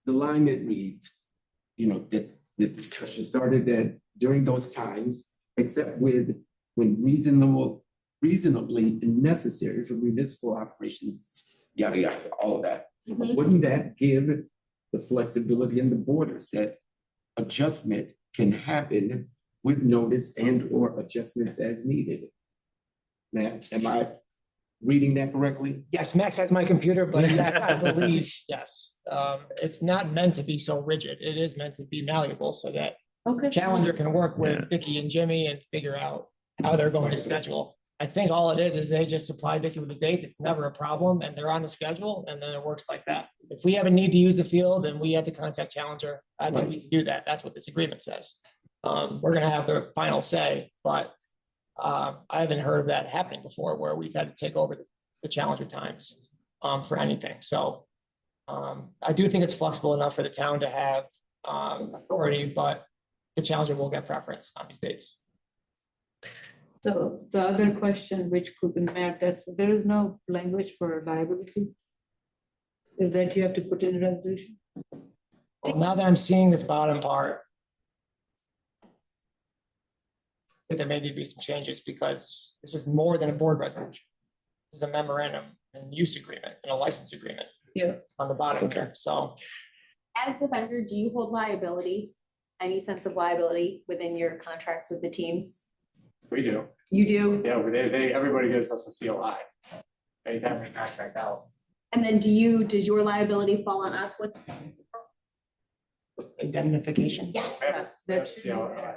the line that reads, that the discussion started that during those times, except when reasonably necessary for municipal operations, yada, yada, all of that. Mhm. Wouldn't that give the flexibility in the borders that adjustment can happen with notice and or adjustments as needed? Matt, am I reading that correctly? Yes, Max has my computer, but yes, I believe, yes. It's not meant to be so rigid. It is meant to be malleable so that Challenger can work with Vicky and Jimmy and figure out how they're going to schedule. I think all it is they just supply Vicky with the dates. It's never a problem and they're on the schedule and then it works like that. If we have a need to use the field and we have to contact Challenger, I think we need to do that. That's what this agreement says. We're gonna have the final say, but I haven't heard of that happening before where we've had to take over the Challenger times for anything. So I do think it's flexible enough for the town to have authority, but the Challenger will get preference on these dates. So the other question which could be met, there is no language for liability. Is that you have to put in a resolution? Well, now that I'm seeing this bottom part, I think there may need to be some changes because this is more than a board resolution. This is a memorandum and use agreement and a license agreement. Yeah. On the bottom here, so. As the vendor, do you hold liability, any sense of liability within your contracts with the teams? We do. You do? Yeah, everybody gives us a COI. Anytime we contract out. And then does your liability fall on us? What's? Indemnification. Yes. That's COI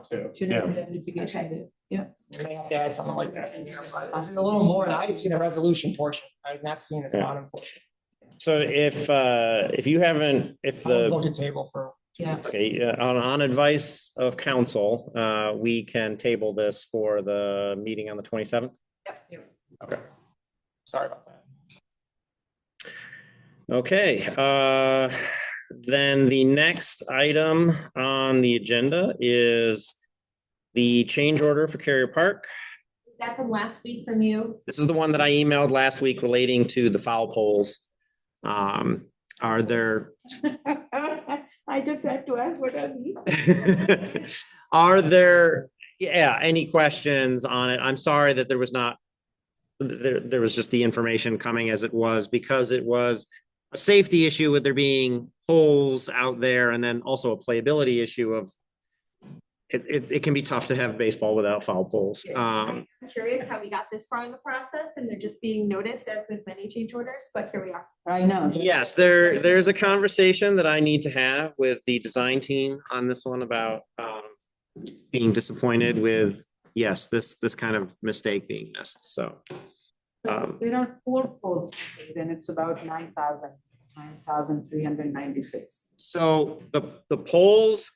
too. should Yeah. have identification there. Yeah. We may have to add something like that. It's a little more, I had seen the resolution portion. I've not seen this Yeah. bottom portion. So if you haven't, if I'll the. book the table for Yeah. Okay, on advice of council, we can table this for the meeting on the 27th. Okay. Sorry about that. Okay, then the next item on the agenda is the change order for Carrier Park. Is that from last week from you? This is the one that I emailed last week relating to the foul poles. Are there, I just had to ask what I mean. are there, any questions on it? I'm sorry that there was not, there was just the information coming as it was, because it was a safety issue with there being holes out there, and then also a playability issue of it can be tough to have baseball without foul poles. I'm curious how we got this far in the process and they're just being noticed as with many change orders, but here we are. I know. Yes, there's a conversation that I need to have with the design team on this one about being disappointed with, yes, this kind of mistake being missed, so. There are 4 poles, then it's about 9,396. So the poles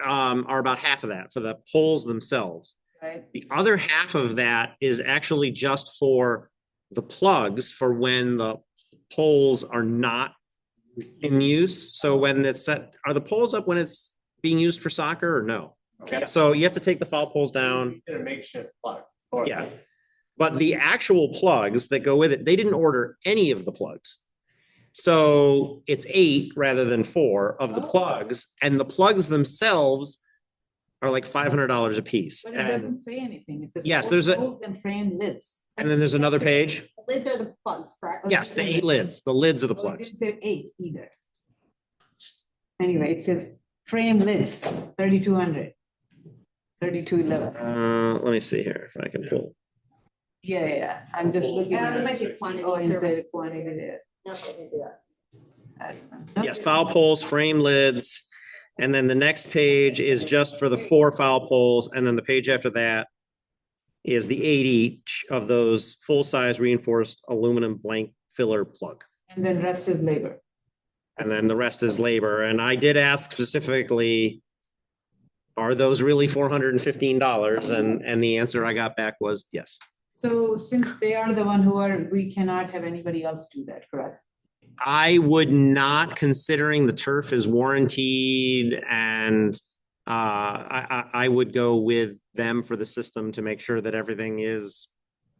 are about half of that for the poles themselves. Right. The other half of that is actually just for the plugs for when the poles are not in use. So when it's set, are the poles up when it's being used for soccer or no? Okay. So you have to take the foul poles down. Did a makeshift plug. Yeah. But the actual plugs that go with it, they didn't order any of the plugs. So it's 8 rather than 4 of the plugs, and the plugs themselves are like $500 a piece. But it And, doesn't say anything. It says Yes, four there's a- poles and frame lids. and then there's another page. The lids are the plugs, correct? Yes, the 8 lids, the lids of the Oh, it plugs. didn't say 8 either. Anyway, it says frame lids, 3,200. 3,211. Let me see here if I can pull. Yeah, I'm just looking. There might be quantity Oh, of and service. the quantity there. No, I didn't do that. I don't know. Yes, foul poles, frame lids. And then the next page is just for the 4 foul poles. And then the page after that is the 8 each of those full-size reinforced aluminum blank filler plug. And then rest is labor. And then the rest is labor. And I did ask specifically, are those really $415? And the answer I got back was yes. So since they are the one we cannot have anybody else do that, correct? I would not, considering the turf is warranted, and I would go with them for the system to make sure that everything is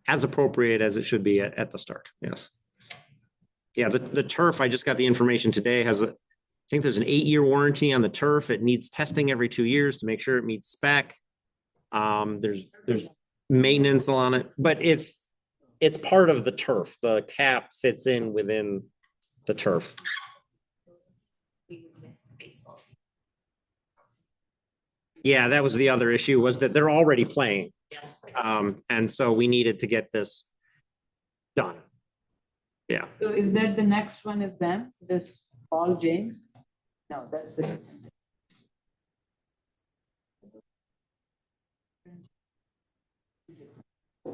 as appropriate as it should be at the start. Yes. Yeah, the turf, I just got the information today, I think there's an 8-year warranty on the turf. It needs testing every 2 years to make sure it meets spec. There's maintenance on it, but it's part of the turf. The cap fits in within the turf. We missed baseball. Yeah, that was the other issue, was that they're already playing. Yes. And so we needed to get this done. Yeah. So is that the next one is them, this Paul James? No, that's it.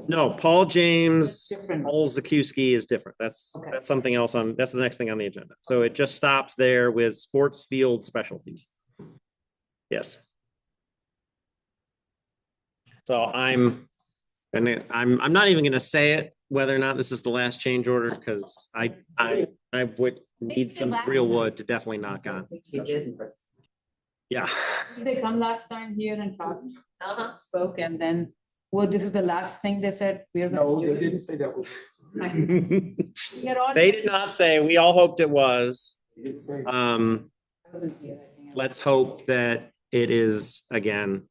No, Paul James, Different. Paul Zakowski is different. That's something else that's the next thing on the agenda. So it just stops there with sports field specialties. Yes. So I'm not even gonna say it, whether or not this is the last change order, because I would need some real wood to definitely knock on. He did. Yeah. Did they come last time here and talked, Uh-huh. spoke, and then, well, this is the last thing they said? We're gonna No, do they it? didn't say that was. We're all- They did not say, we all hoped it was. They didn't say. I wasn't here, I think. Let's hope that it is again.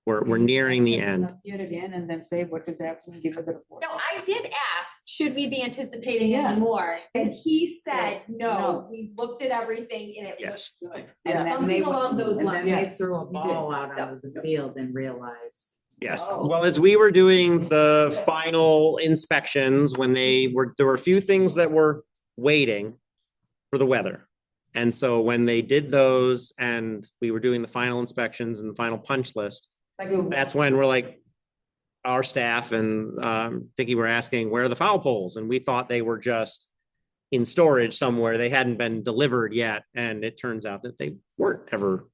We're nearing the end. Here again and then say what is happening, give us the report. No, I did ask, should we be anticipating Yeah. any more? And he said, No. no, we've looked at everything and it Yes. looks good. And then Something they, along those and then they lines. threw a ball out onto the field and realized. Yes, Oh. well, as we were doing the final inspections, there were a few things that were waiting for the weather. And so when they did those and we were doing the final inspections and the final punch list, that's when we're like, our staff and Dickie were asking, where are the foul poles? And we thought they were just in storage somewhere. They hadn't been delivered yet, and it turns out that they weren't ever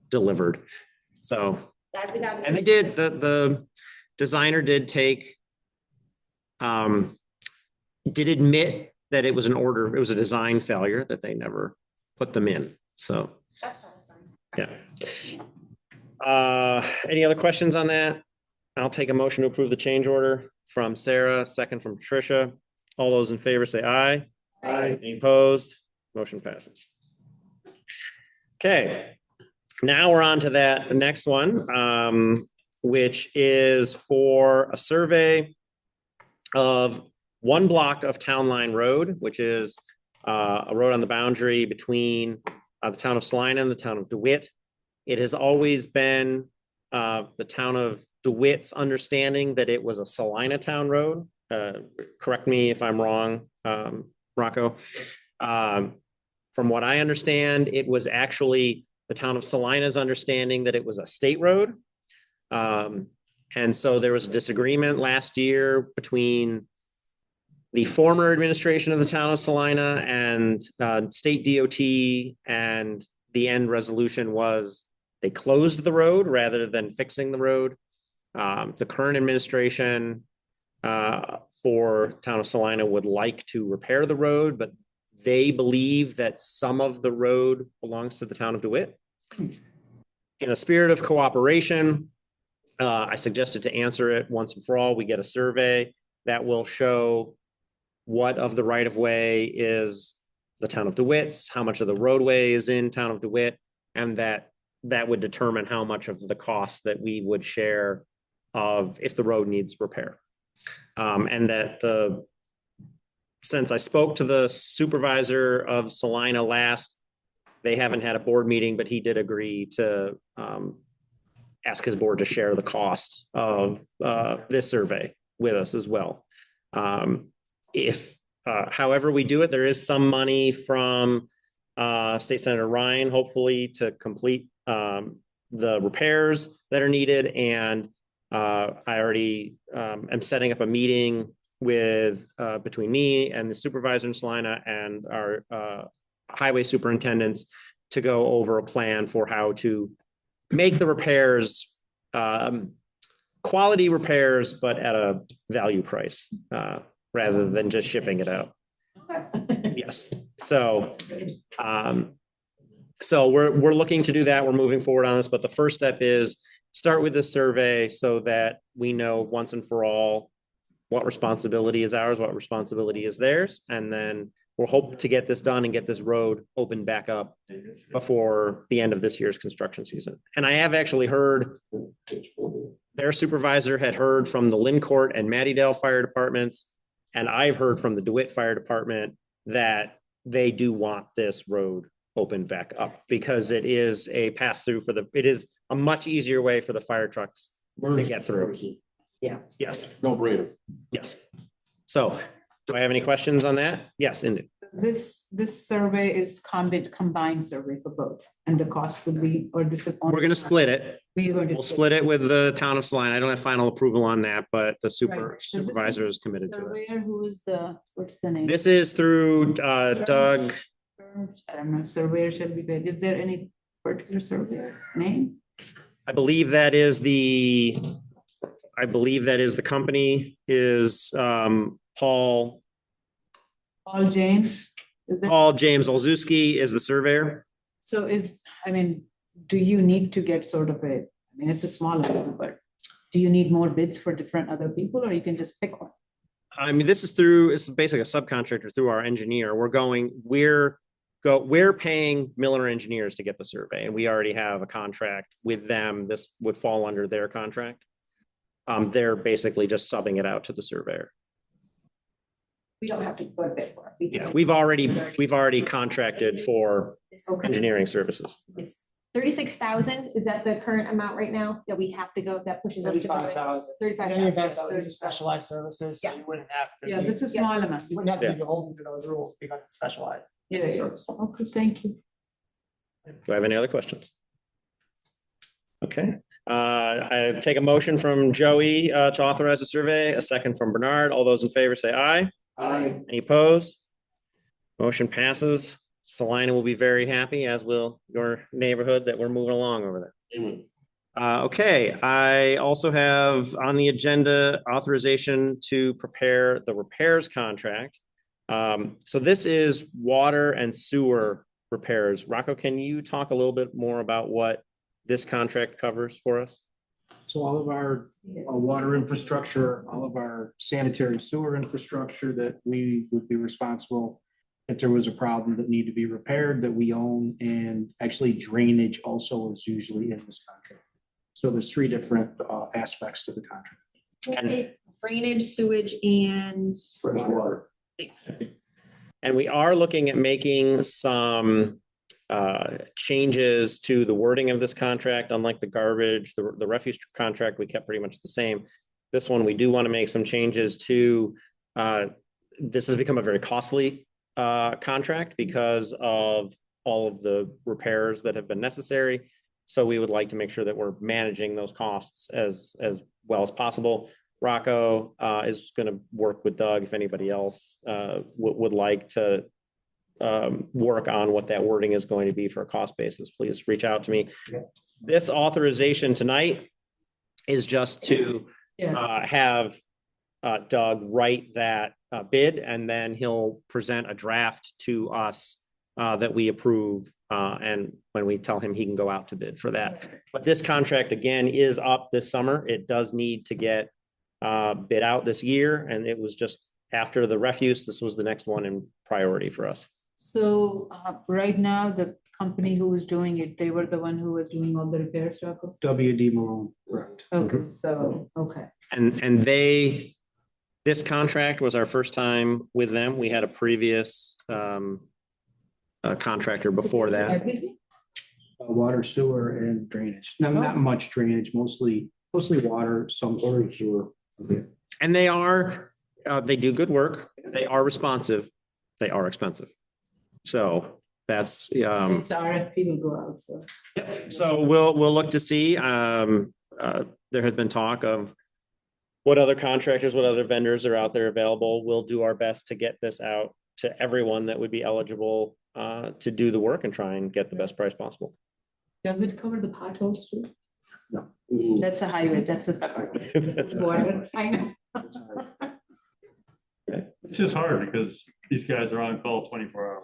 delivered. So, and they did, the designer did take, did admit that it was an order, it was a design failure, that they never put them in. So, That sounds fun. yeah. Any other questions on that? I'll take a motion to approve the change order from Sarah, second from Patricia. All those in favor say aye. Aye. Any opposed? Motion passes. Okay, now we're on to that next one, which is for a survey of one block of Town Line Road, which is a road on the boundary between the town of Salina and the town of DeWitt. It has always been the town of DeWitt's understanding that it was a Salina Town road. Correct me if I'm wrong, Rocco. From what I understand, it was actually the town of Salina's understanding that it was a state road. And so there was a disagreement last year between the former administration of the town of Salina and state DOT, and the end resolution was they closed the road rather than fixing the road. The current administration for town of Salina would like to repair the road, but they believe that some of the road belongs to the town of DeWitt. In a spirit of cooperation, I suggested to answer it once and for all. We get a survey that will show what of the right of way is the town of DeWitt's, how much of the roadway is in town of DeWitt, and that would determine how much of the cost that we would share of if the road needs repair. And that since I spoke to the supervisor of Salina last, they haven't had a board meeting, but he did agree to ask his board to share the cost of this survey with us as well. If however we do it, there is some money from State Senator Ryan, hopefully, to complete the repairs that are needed. And I already am setting up a meeting with between me and the supervisor in Salina and our highway superintendents to go over a plan for how to make the repairs quality repairs, but at a value price rather than just shipping it out. Yes. So we're looking to do that. We're moving forward on this, but the first step is start with the survey so that we know once and for all what responsibility is ours, what responsibility is theirs. And then we'll hope to get this done and get this road opened back up before the end of this year's construction season. And I have actually heard their supervisor had heard from the Lynn-Court and Mattydale Fire Departments. And I've heard from the DeWitt Fire Department that they do want this road opened back up because it is a pass through it is a much easier way for the fire trucks to get through. Yeah. Yes. No brainer. Yes. So do I have any questions on that? Yes, Indy. This survey is combined survey for both, and the cost would be, or this is. We're going to split it. We'll split it with the town of Salina. I don't have final approval on that, but the supervisor is committed to it. Surveyor, who is what's the name? This is through Doug. I don't know, surveyor shall be paid. Is there any particular surveyor name? I believe that is the company is Paul James? Paul James Olszewski is the surveyor. So do you need to get sort of it's a small amount, but do you need more bids for different other people, or you can just pick one? It's basically a subcontractor through our engineer. We're paying Miller Engineers to get the survey, and we already have a contract with them. This would fall under their contract. They're basically just subbing it out to the surveyor. We don't have to go a bit more. Yeah, we've already contracted for engineering services. 36,000, is that the current amount right now that we have to go, that pushes us to? 35,000. In any event, though, these are specialized services, so you wouldn't have to. Yeah, that's a small amount. You wouldn't have to be beholden to those rules because it's specialized. Yeah. Okay, thank you. Do I have any other questions? Okay, I take a motion from Joey to authorize the survey, a second from Bernard. All those in favor say aye. Aye. Any opposed? Motion passes. Salina will be very happy, as will your neighborhood, that we're moving along over there. Okay, I also have on the agenda authorization to prepare the repairs contract. So this is water and sewer repairs. Rocco, can you talk a little bit more about what this contract covers for us? So all of our water infrastructure, all of our sanitary sewer infrastructure that we would be responsible if there was a problem that need to be repaired that we own, and actually drainage also is usually in this contract. So there's three different aspects to the contract. Drainage, sewage, and. Fresh water. Thanks. And we are looking at making some changes to the wording of this contract. Unlike the garbage, the refuse contract, we kept pretty much the same. This one, we do want to make some changes to. This has become a very costly contract because of all of the repairs that have been necessary. So we would like to make sure that we're managing those costs as well as possible. Rocco is going to work with Doug if anybody else would like to work on what that wording is going to be for a cost basis. Please reach out to me. This authorization tonight is just to have Doug write that bid, and then he'll present a draft to us that we approve. And when we tell him, he can go out to bid for that. But this contract, again, is up this summer. It does need to get bid out this year, and it was just after the refuse. This was the next one in priority for us. So right now, the company who was doing it, they were the one who was doing all the repairs, Rocco? W.D. Malone, correct. Okay, so, okay. And this contract was our first time with them. We had a previous contractor before that. Everything? Water, sewer, and drainage. Not much drainage, mostly water, some sewer. And they do good work. They are responsive. They are expensive. So that's It's RFP will go out, so. so we'll look to see. There has been talk of what other contractors, what other vendors are out there available. We'll do our best to get this out to everyone that would be eligible to do the work and try and get the best price possible. Does it cover the potholes too? No. That's a highway, that's a water, I know. It's just hard because these guys are on call 24 hours.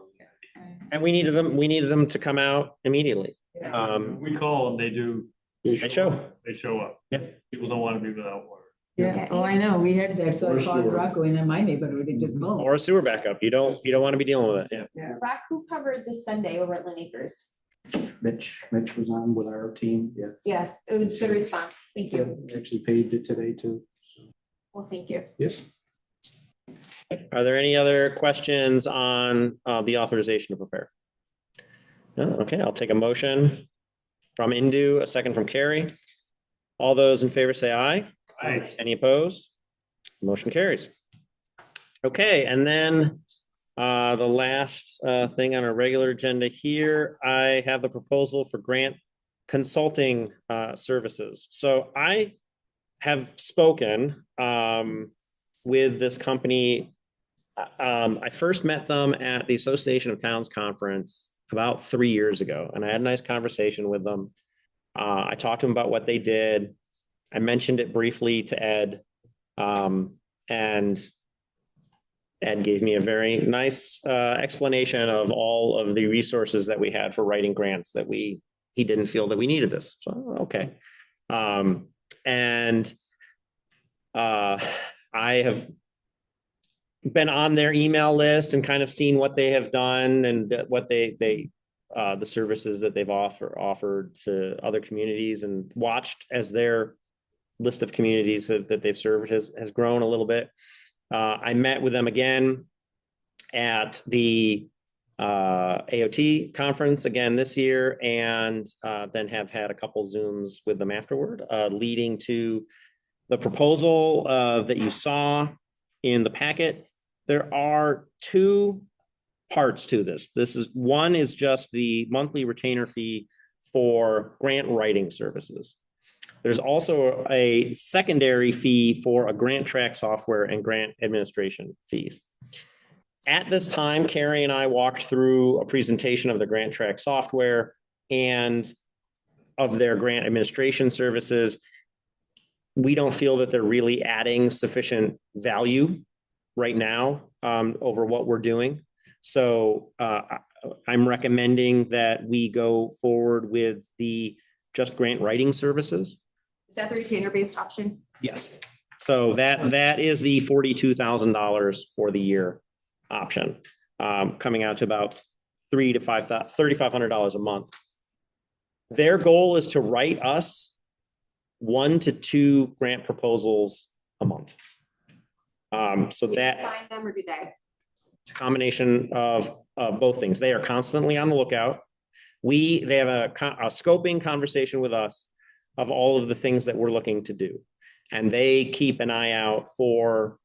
And we needed them to come out immediately. We call and they do. They show. They show up. Yeah. People don't want to be without water. Yeah, oh, I know, we had that, so I called Rocco in my neighborhood, it just boom. Or a sewer backup. You don't want to be dealing with it. Yeah. Rock, who covered this Sunday over at Lynn Acres? Mitch was on with our team, yeah. Yeah, it was good response. Thank you. We actually paid it today too. Well, thank you. Yes. Are there any other questions on the authorization to prepare? No? Okay, I'll take a motion from Indu, a second from Carrie. All those in favor say aye. Aye. Any opposed? Motion carries. Okay, and then the last thing on our regular agenda here, I have the proposal for grant consulting services. So I have spoken with this company. I first met them at the Association of Towns Conference about 3 years ago, and I had a nice conversation with them. I talked to them about what they did. I mentioned it briefly to Ed, and Ed gave me a very nice explanation of all of the resources that we had for writing grants that he didn't feel that we needed this. So, okay. And I have been on their email list and kind of seen what they have done and what the services that they've offered to other communities, and watched as their list of communities that they've served has grown a little bit. I met with them again at the AOT conference again this year, and then have had a couple Zooms with them afterward, leading to the proposal that you saw in the packet. There are two parts to this. One is just the monthly retainer fee for grant writing services. There's also a secondary fee for a grant track software and grant administration fees. At this time, Carrie and I walked through a presentation of the Grant Track software and of their grant administration services. We don't feel that they're really adding sufficient value right now over what we're doing. So I'm recommending that we go forward with the Just Grant Writing Services. Is that the retainer-based option? Yes. So that is the $42,000 for the year option, coming out to about $3,500 a month. Their goal is to write us 1 to 2 grant proposals a month. So that Find them or do they? it's a combination of both things. They are constantly on the lookout. They have a scoping conversation with us of all of the things that we're looking to do. And they keep an eye out for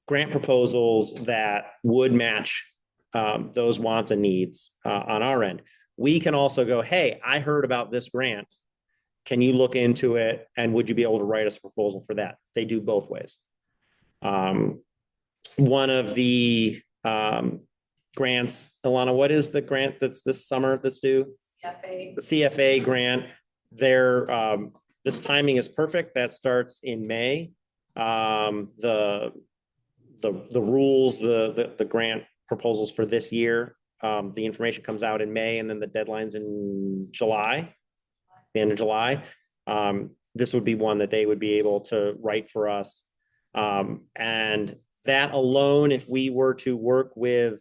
grant proposals that would match those wants and needs on our end. We can also go, hey, I heard about this grant. Can you look into it? And would you be able to write us a proposal for that? They do both ways. One of the grants, Ilana, what is the grant that's this summer that's due? CFA. The CFA grant. This timing is perfect. That starts in May. The rules, the grant proposals for this year, the information comes out in May, and then the deadline's in July, the end of July. This would be one that they would be able to write for us. And that alone, if we were to work with,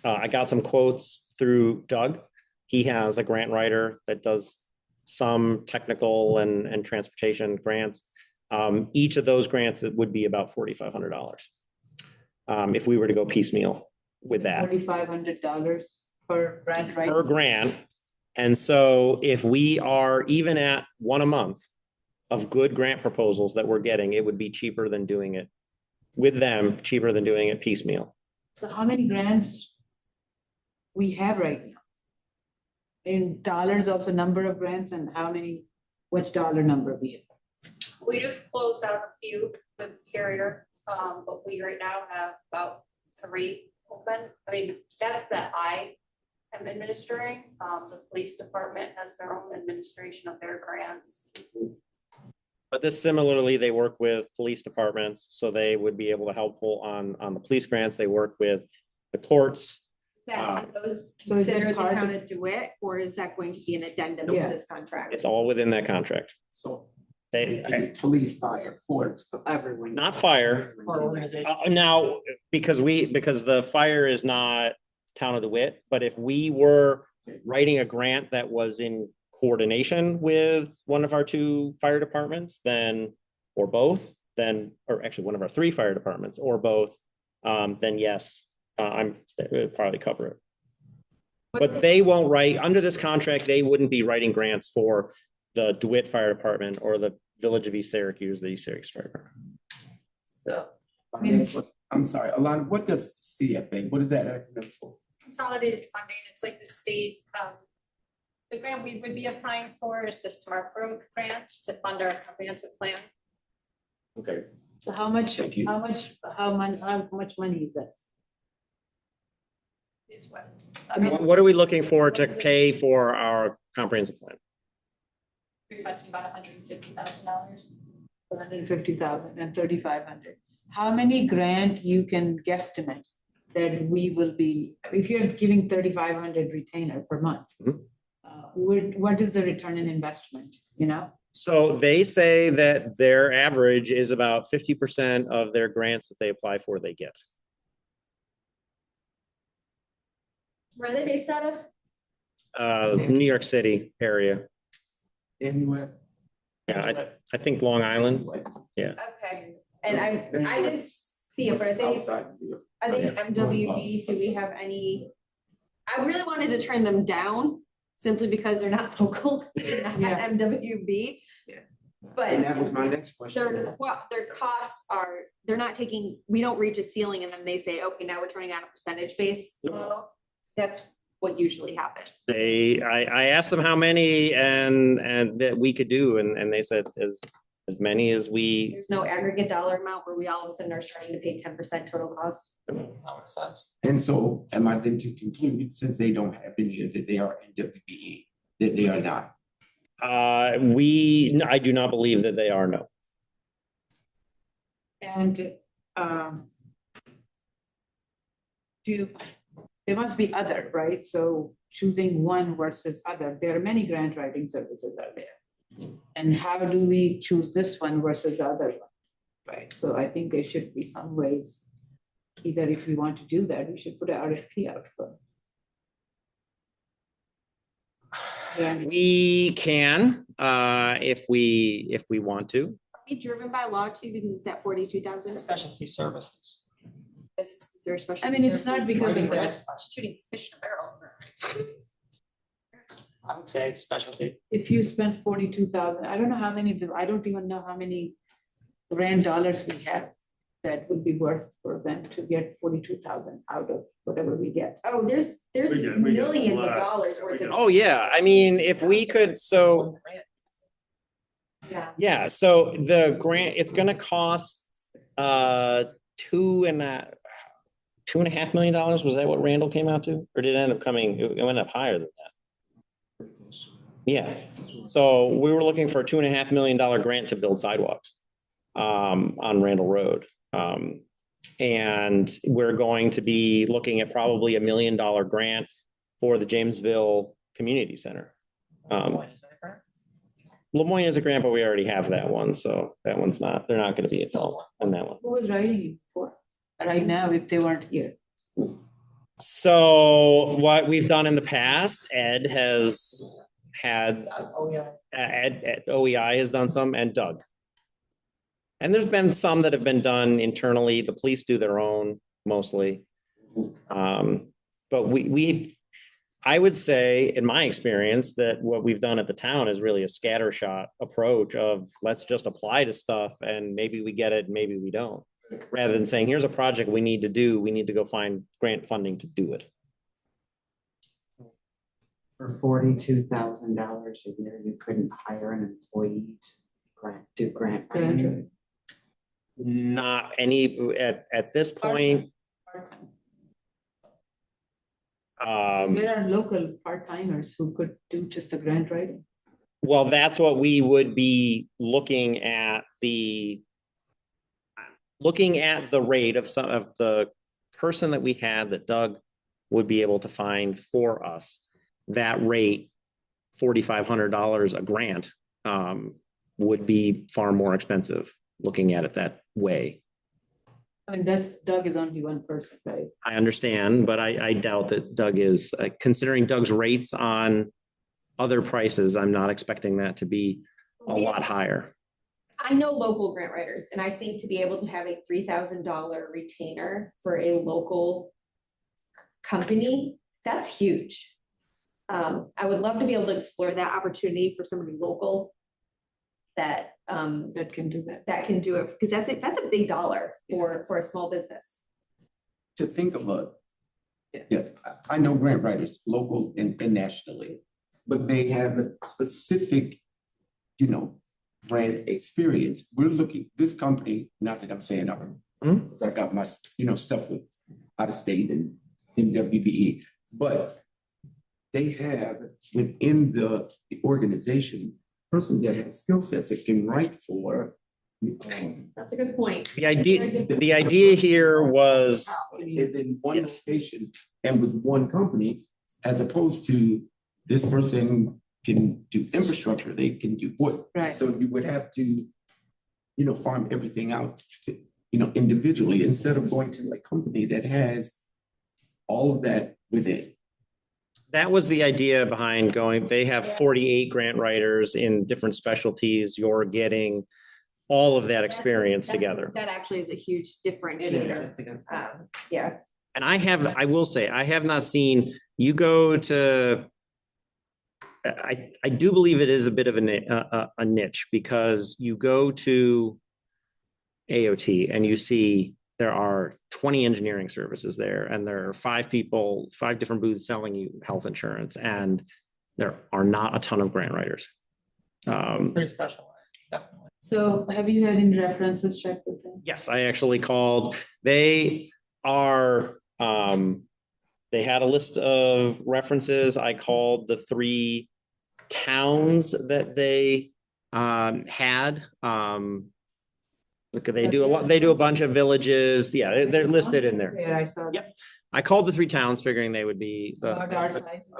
I got some quotes through Doug. He has a grant writer that does some technical and transportation grants. Each of those grants, it would be about $4,500 if we were to go piecemeal with that. $4,500 per grant, right? Per grant. And so if we are even at 1 a month of good grant proposals that we're getting, it would be cheaper than doing it with them, cheaper than doing it piecemeal. So how many grants we have right now? In dollars, also number of grants, and how many, which dollar number we have? We just closed out a few with Carrier, but we right now have about 3 open. I mean, that's that I am administering. The police department has their own administration of their grants. But this similarly, they work with police departments, so they would be able to helpful on the police grants. They work with the courts. Those So is it consider the part town of- to do it, or is that going to be an addendum to Yeah. this contract? It's all within that contract. So They, police, fire, courts. Everyone. not fire. Our organization. Now, because the fire is not Town of DeWitt, but if we were writing a grant that was in coordination with one of our 2 fire departments, then, or both, then, or actually one of our 3 fire departments or both, then yes, it would probably cover it. But they won't write, under this contract, they wouldn't be writing grants for the DeWitt Fire Department or the Village of East Syracuse, the East Syracuse Fire Department. So, I'm sorry, Alana, what does CFA, what is that acronym for? Consolidated funding, it's like the state, the grant we would be applying for is the Smart Growth Grant to fund our comprehensive plan. Okay. So how much Thank you. money is that? Is what? What are we looking for to pay for our comprehensive plan? Requesting about $150,000. 150,000 and 3,500. How many grant you can guesstimate that we will be, if you're giving 3,500 retainer per month? Mhm. What is the return in investment, you know? So they say that their average is about 50% of their grants that they apply for, they get. Where are they based out of? New York City area. Anywhere? Yeah, I think Long Island. Yeah. Okay, and I just see it, but are they MWB, do we have any? I really wanted to turn them down simply because they're not local, they're not Yeah. MWB. Yeah. But And that was my next question. their costs are, they're not taking, we don't reach a ceiling and then they say, okay, now we're turning on a percentage base. That's what usually happens. I asked them how many and that we could do, and they said as as many as we, There's no aggregate dollar amount where we all of a sudden are starting to pay 10% total cost. And so am I then to conclude, since they don't have any, that they are NWBE, that they are not? I do not believe that they are, no. And there must be other, right? So choosing one versus other, there are many grant writing services out there. And how do we choose this one versus the other one? Right, so I think there should be some ways, either if we want to do that, we should put an RFP out for. We can, if we want to. Are we driven by law too, because it's at 42,000? Specialty services. Is there a special? I mean, it's not because of That's that. shooting fish in a barrel. I would say it's specialty. If you spend 42,000, I don't know how many, I don't even know how many grant dollars we have that would be worth for them to get 42,000 out of whatever we get. Oh, there's We get a millions of lot. dollars worth of. Oh, yeah, I mean, if we could, so, yeah, so the grant, it's gonna cost, $2.5 million, was that what Randall came out to? Or did it end up coming, it went up higher than that? Yeah, so we were looking for a $2.5 million grant to build sidewalks on Randall Road. And we're going to be looking at probably $1 million grant for the Jamesville Community Center. Lemoyne is a grant, but we already have that one, so that one's not, they're not gonna be involved on that one. Who was writing it before? Right now, if they weren't here. So what we've done in the past, Ed has had, Ed OEI has done some, and Doug. And there's been some that have been done internally. The police do their own mostly. But I would say, in my experience, that what we've done at the town is really a scattershot approach of let's just apply to stuff and maybe we get it, maybe we don't. Rather than saying, here's a project we need to do, we need to go find grant funding to do it. For $42,000 a year, you couldn't hire an employee to do grant writing. Not any, at this point. There are local part-timers who could do just the grant writing. Well, that's what we would be looking at the rate of some of the person that we had that Doug would be able to find for us. That rate, $4,500 a grant, would be far more expensive looking at it that way. I mean, Doug is only one person, right? I understand, but I doubt that Doug is, considering Doug's rates on other prices, I'm not expecting that to be a lot higher. I know local grant writers, and I think to be able to have a $3,000 retainer for a local company, that's huge. I would love to be able to explore that opportunity for somebody local that can do that. That can do it, because that's a big dollar for a small business. To think about, yeah, I know grant writers, local and nationally, but they have a specific, grant experience. We're looking, this company, not that I'm saying because I got my, stuff with out of state and in WBE, but they have within the organization persons that have skill sets that can write for. That's a good point. The idea here was is in one location and with one company, as opposed to this person can do infrastructure, they can do wood. Right. So you would have to, farm everything out to, individually instead of going to a company that has all of that within. That was the idea behind going, they have 48 grant writers in different specialties. You're getting all of that experience together. That actually is a huge differentiator. Yeah. And I will say, I have not seen, you go to, I do believe it is a bit of a niche, because you go to AOT and you see there are 20 engineering services there, and there are 5 different booths selling you health insurance, and there are not a ton of grant writers. Pretty specialized, definitely. So have you had any references checked with them? Yes, I actually called. They are, they had a list of references. I called the 3 towns that they had. Look, they do a lot, they do a bunch of villages. Yeah, they're listed in there. Yeah, I saw. Yep. I called the 3 towns figuring they would be About our size.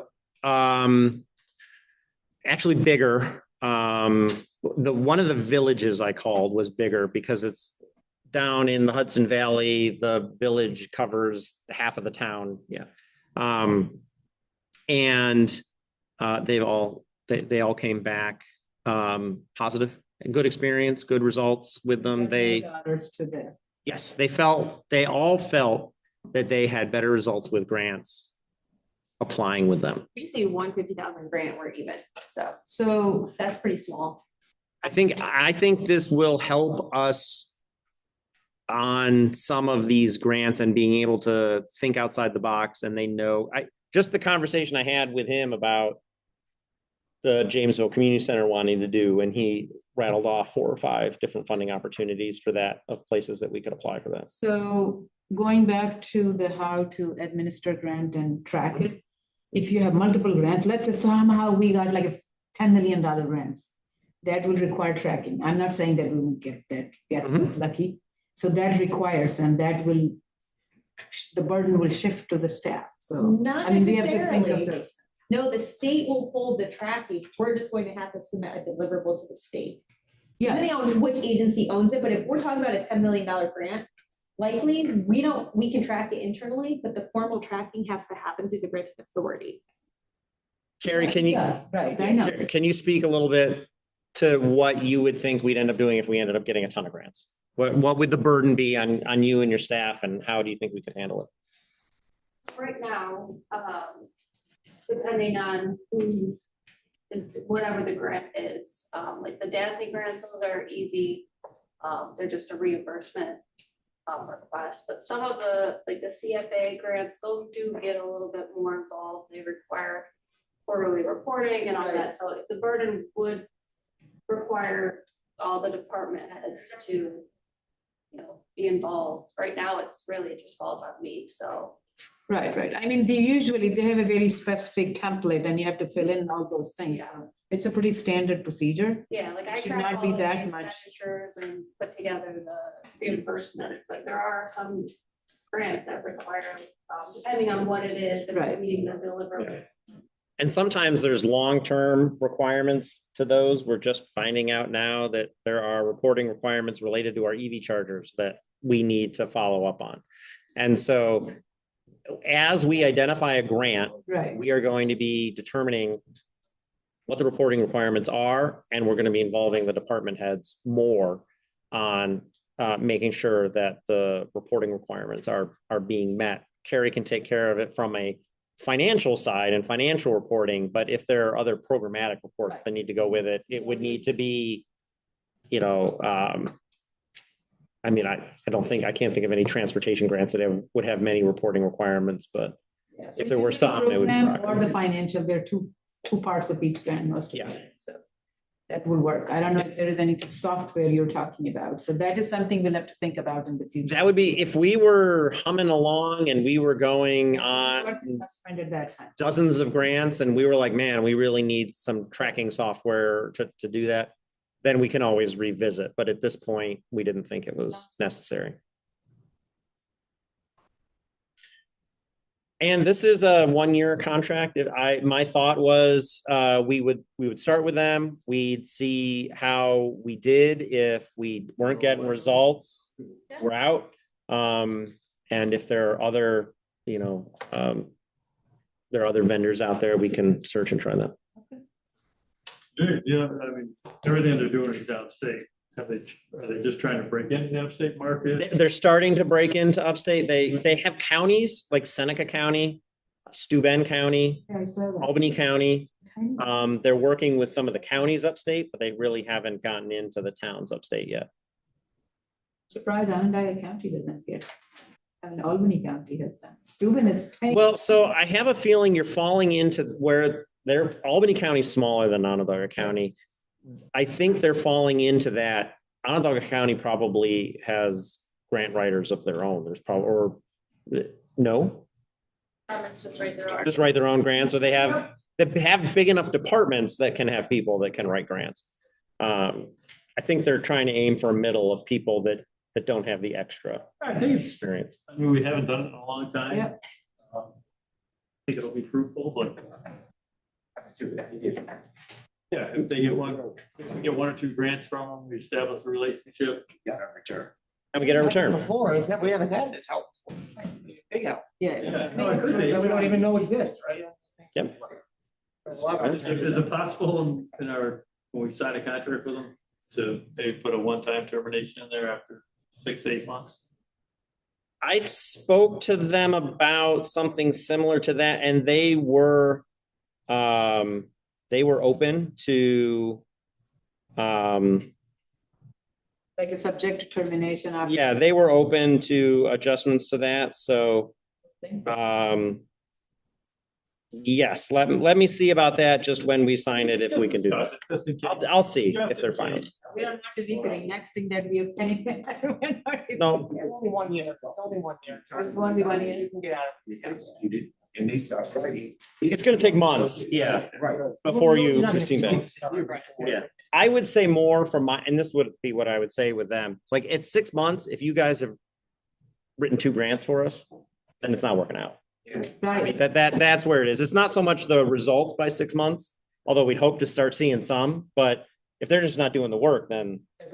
actually bigger. One of the villages I called was bigger because it's down in the Hudson Valley. The village covers half of the town. Yeah. And they all came back positive. Good experience, good results with them. Yes, they all felt that they had better results with grants applying with them. We see 150,000 grant, we're even, So that's pretty small. I think this will help us on some of these grants and being able to think outside the box. And they know, just the conversation I had with him about the Jamesville Community Center wanting to do, and he rattled off 4 or 5 different funding opportunities for that, of places that we could apply for that. So going back to the how to administer grant and track it, if you have multiple grants, let's say somehow we got like a $10 million grants, that will require tracking. I'm not saying that we will get lucky. So that requires, and that will, the burden will shift to the staff. So Not I mean, we have to think necessarily. of those. No, the state will hold the tracking. We're just going to have to submit a deliverable to the state. Yes. Depending on which agency owns it, but if we're talking about a $10 million grant, likely, we can track it internally, but the formal tracking has to happen through the grant authority. Carrie, can you, Right, I know. can you speak a little bit to what you would think we'd end up doing if we ended up getting a ton of grants? What would the burden be on you and your staff, and how do you think we could handle it? Right now, depending on who is, whatever the grant is, like the DASNY grants, those are easy. They're just a reimbursement request, but some of the, like the CFA grants, those do get a little bit more involved. They require quarterly reporting and all that, so the burden would require all the department heads to, be involved. Right now, it's really, it just falls on me, so. Right. I mean, they have a very specific template and you have to fill in all those things. So it's a pretty standard procedure. Yeah, like I Should track not all be of the that much. expenditures and put together the reimbursements, but there are some grants that require, depending on what it is, and Right. meeting the deliverable. And sometimes there's long-term requirements to those. We're just finding out now that there are reporting requirements related to our EV chargers that we need to follow up on. And so as we identify a grant, Right. we are going to be determining what the reporting requirements are, and we're going to be involving the department heads more on making sure that the reporting requirements are being met. Carrie can take care of it from a financial side and financial reporting, but if there are other programmatic reports that need to go with it, it would need to be, I mean, I can't think of any transportation grants that would have many reporting requirements, but if there were some, it would be. Program or the financial, there are two parts of each grant most of the time, so that will work. I don't know if there is any software you're talking about, so that is something we'll have to think about in the future. That would be, if we were humming along and we were going on At that time. dozens of grants and we were like, man, we really need some tracking software to do that, then we can always revisit. But at this point, we didn't think it was necessary. And this is a 1-year contract. My thought was we would start with them. We'd see how we did. If we weren't getting results, we're out. And if there are other, there are other vendors out there, we can search and try them. Yeah, I mean, everything they're doing is downstate. Are they just trying to break into the upstate market? They're starting to break into upstate. They have counties like Seneca County, Steuben County, Albany County. They're working with some of the counties upstate, but they really haven't gotten into the towns upstate yet. Surprised Onondaga County doesn't get. I mean, Albany County has done. Steuben is tiny. Well, so I have a feeling you're falling into where Albany County is smaller than Onondaga County. I think they're falling into that. Onondaga County probably has grant writers of their own. There's probably, or no, Departments just write their own. just write their own grants, or they have big enough departments that can have people that can write grants. I think they're trying to aim for a middle of people that don't have the extra I think it's, experience. I mean, we haven't done it in a long time. Yep. I think it'll be fruitful, but yeah, if they get one, if we get one or two grants from them, we establish a relationship. Yeah, return. And we get a return. Before, is that we haven't had this help. Big help. Yeah, no, it could be. That we don't even know exist, right? Yep. There's a lot of Is it possible in our, when we sign a contract with them, to maybe put a one-time termination in there after 6 to 8 months? I spoke to them about something similar to that, and they were open to, Like a subject to termination after. yeah, they were open to adjustments to that, so, yes, let me see about that just when we sign it, if we can do that. I'll see if they're fine. We are not recurring. Next thing that we have. No. It's only 1 year. It's only 1 year. It's only 1 year. You can get out of They executed, and they start writing. It's gonna take months, yeah, Right. before You're you not gonna receive see it. it. Yeah, I would say more from my, and this would be what I would say with them. It's like, it's 6 months. If you guys have written 2 grants for us, then it's not working out. I mean, that's where it is. It's not so much the results by 6 months, although we'd hope to start seeing some, but if they're just not doing the work, then I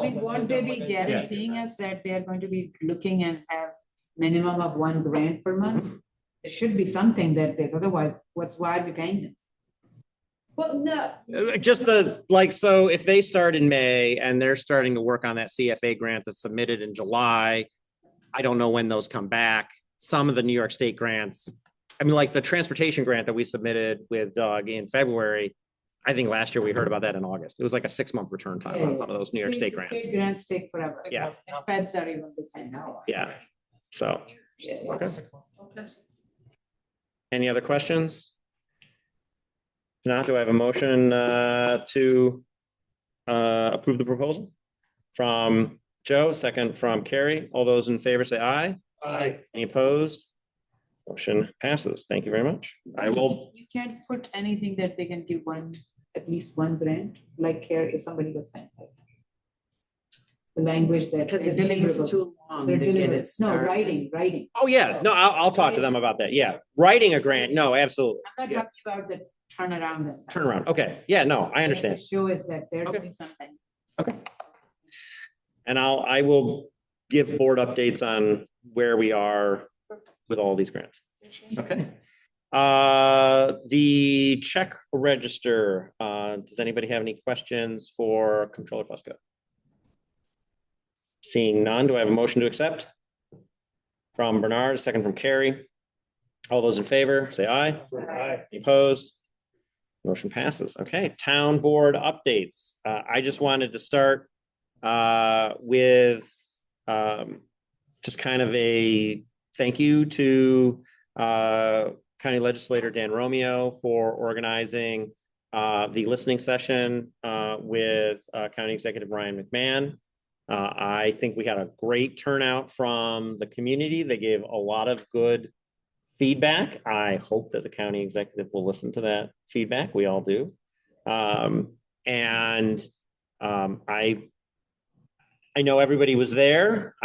mean, won't they be guaranteeing us that they are going to be looking and have minimum of 1 grant per month? There should be something that there's, otherwise, why are we paying them? Well, no, just so if they start in May and they're starting to work on that CFA grant that's submitted in July, I don't know when those come back. Some of the New York State grants, I mean, like the transportation grant that we submitted with Doug in February, I think last year we heard about that in August. It was like a 6-month return time on some of those New York State grants. State grants take forever. Yeah. And feds are even the same now. Yeah, so, okay. 6 months. Any other questions? If not, do I have a motion to approve the proposal? From Joe, second from Carrie. All those in favor say aye. Aye. Any opposed? Motion passes. Thank you very much. I will, You can't put anything that they can give at least 1 grant, like care if somebody was sent. Like the language that. Because they're it takes deliverable. too long They're to get deliverable. it No, started. writing. oh yeah, no, I'll talk to them about that. Yeah, writing a grant, no, absolutely. I'm not talking about the turnaround. Turnaround, okay, yeah, no, I understand. The show is that they're Okay. doing something. And I will give board updates on where we are with all these grants. Okay. The check register, does anybody have any questions for Controller Fusco? Seeing none, do I have a motion to accept? From Bernard, second from Carrie. All those in favor, say aye. Aye. Any opposed? Motion passes. Okay, town board updates. I just wanted to start with just kind of a thank you to County Legislator Dan Romeo for organizing the listening session with County Executive Ryan McMahon. I think we had a great turnout from the community. They gave a lot of good feedback. I hope that the county executive will listen to that feedback. We all do. I know everybody was there.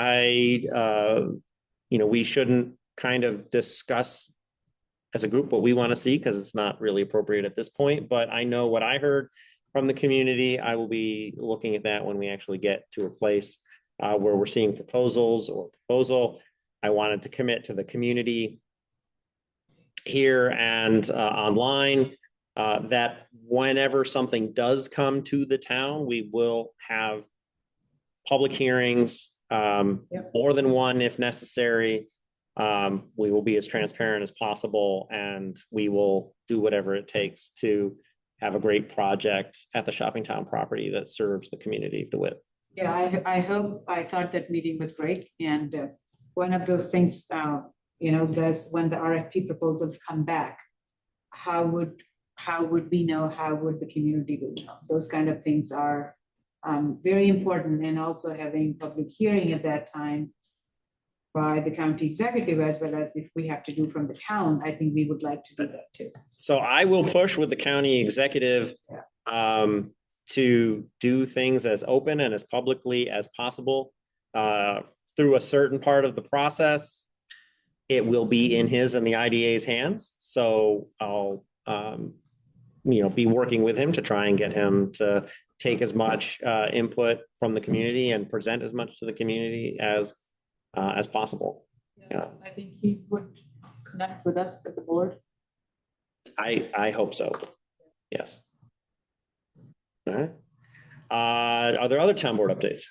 We shouldn't kind of discuss as a group what we want to see because it's not really appropriate at this point, but I know what I heard from the community. I will be looking at that when we actually get to a place where we're seeing proposals or proposal. I wanted to commit to the community here and online that whenever something does come to the town, we will have public hearings, more than one if necessary. We will be as transparent as possible and we will do whatever it takes to have a great project at the Shopping Town property that serves the community of DeWitt. Yeah, I thought that meeting was great. And one of those things, there's when the RFP proposals come back, how would how would we know? How would the community would know? Those kind of things are very important, and also having public hearing at that time by the county executive, as well as if we have to do from the town, I think we would like to do that too. So I will push with the county executive to do things as open and as publicly as possible through a certain part of the process. It will be in his and the IDA's hands. So I'll, be working with him to try and get him to take as much input from the community and present as much to the community as possible. Yeah. I think he would connect with us at the board. I hope so. Yes. All right. Are there other town board updates?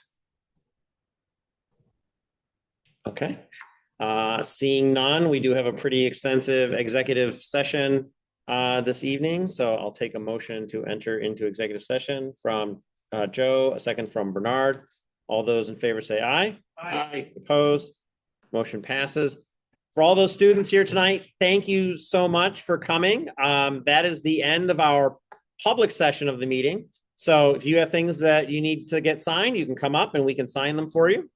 Okay. Seeing none, we do have a pretty extensive executive session this evening, so I'll take a motion to enter into executive session from Joe, a second from Bernard. All those in favor say aye. Aye. Opposed? Motion passes. For all those students here tonight, thank you so much for coming. That is the end of our public session of the meeting. So if you have things that you need to get signed, you can come up and we can sign them for you.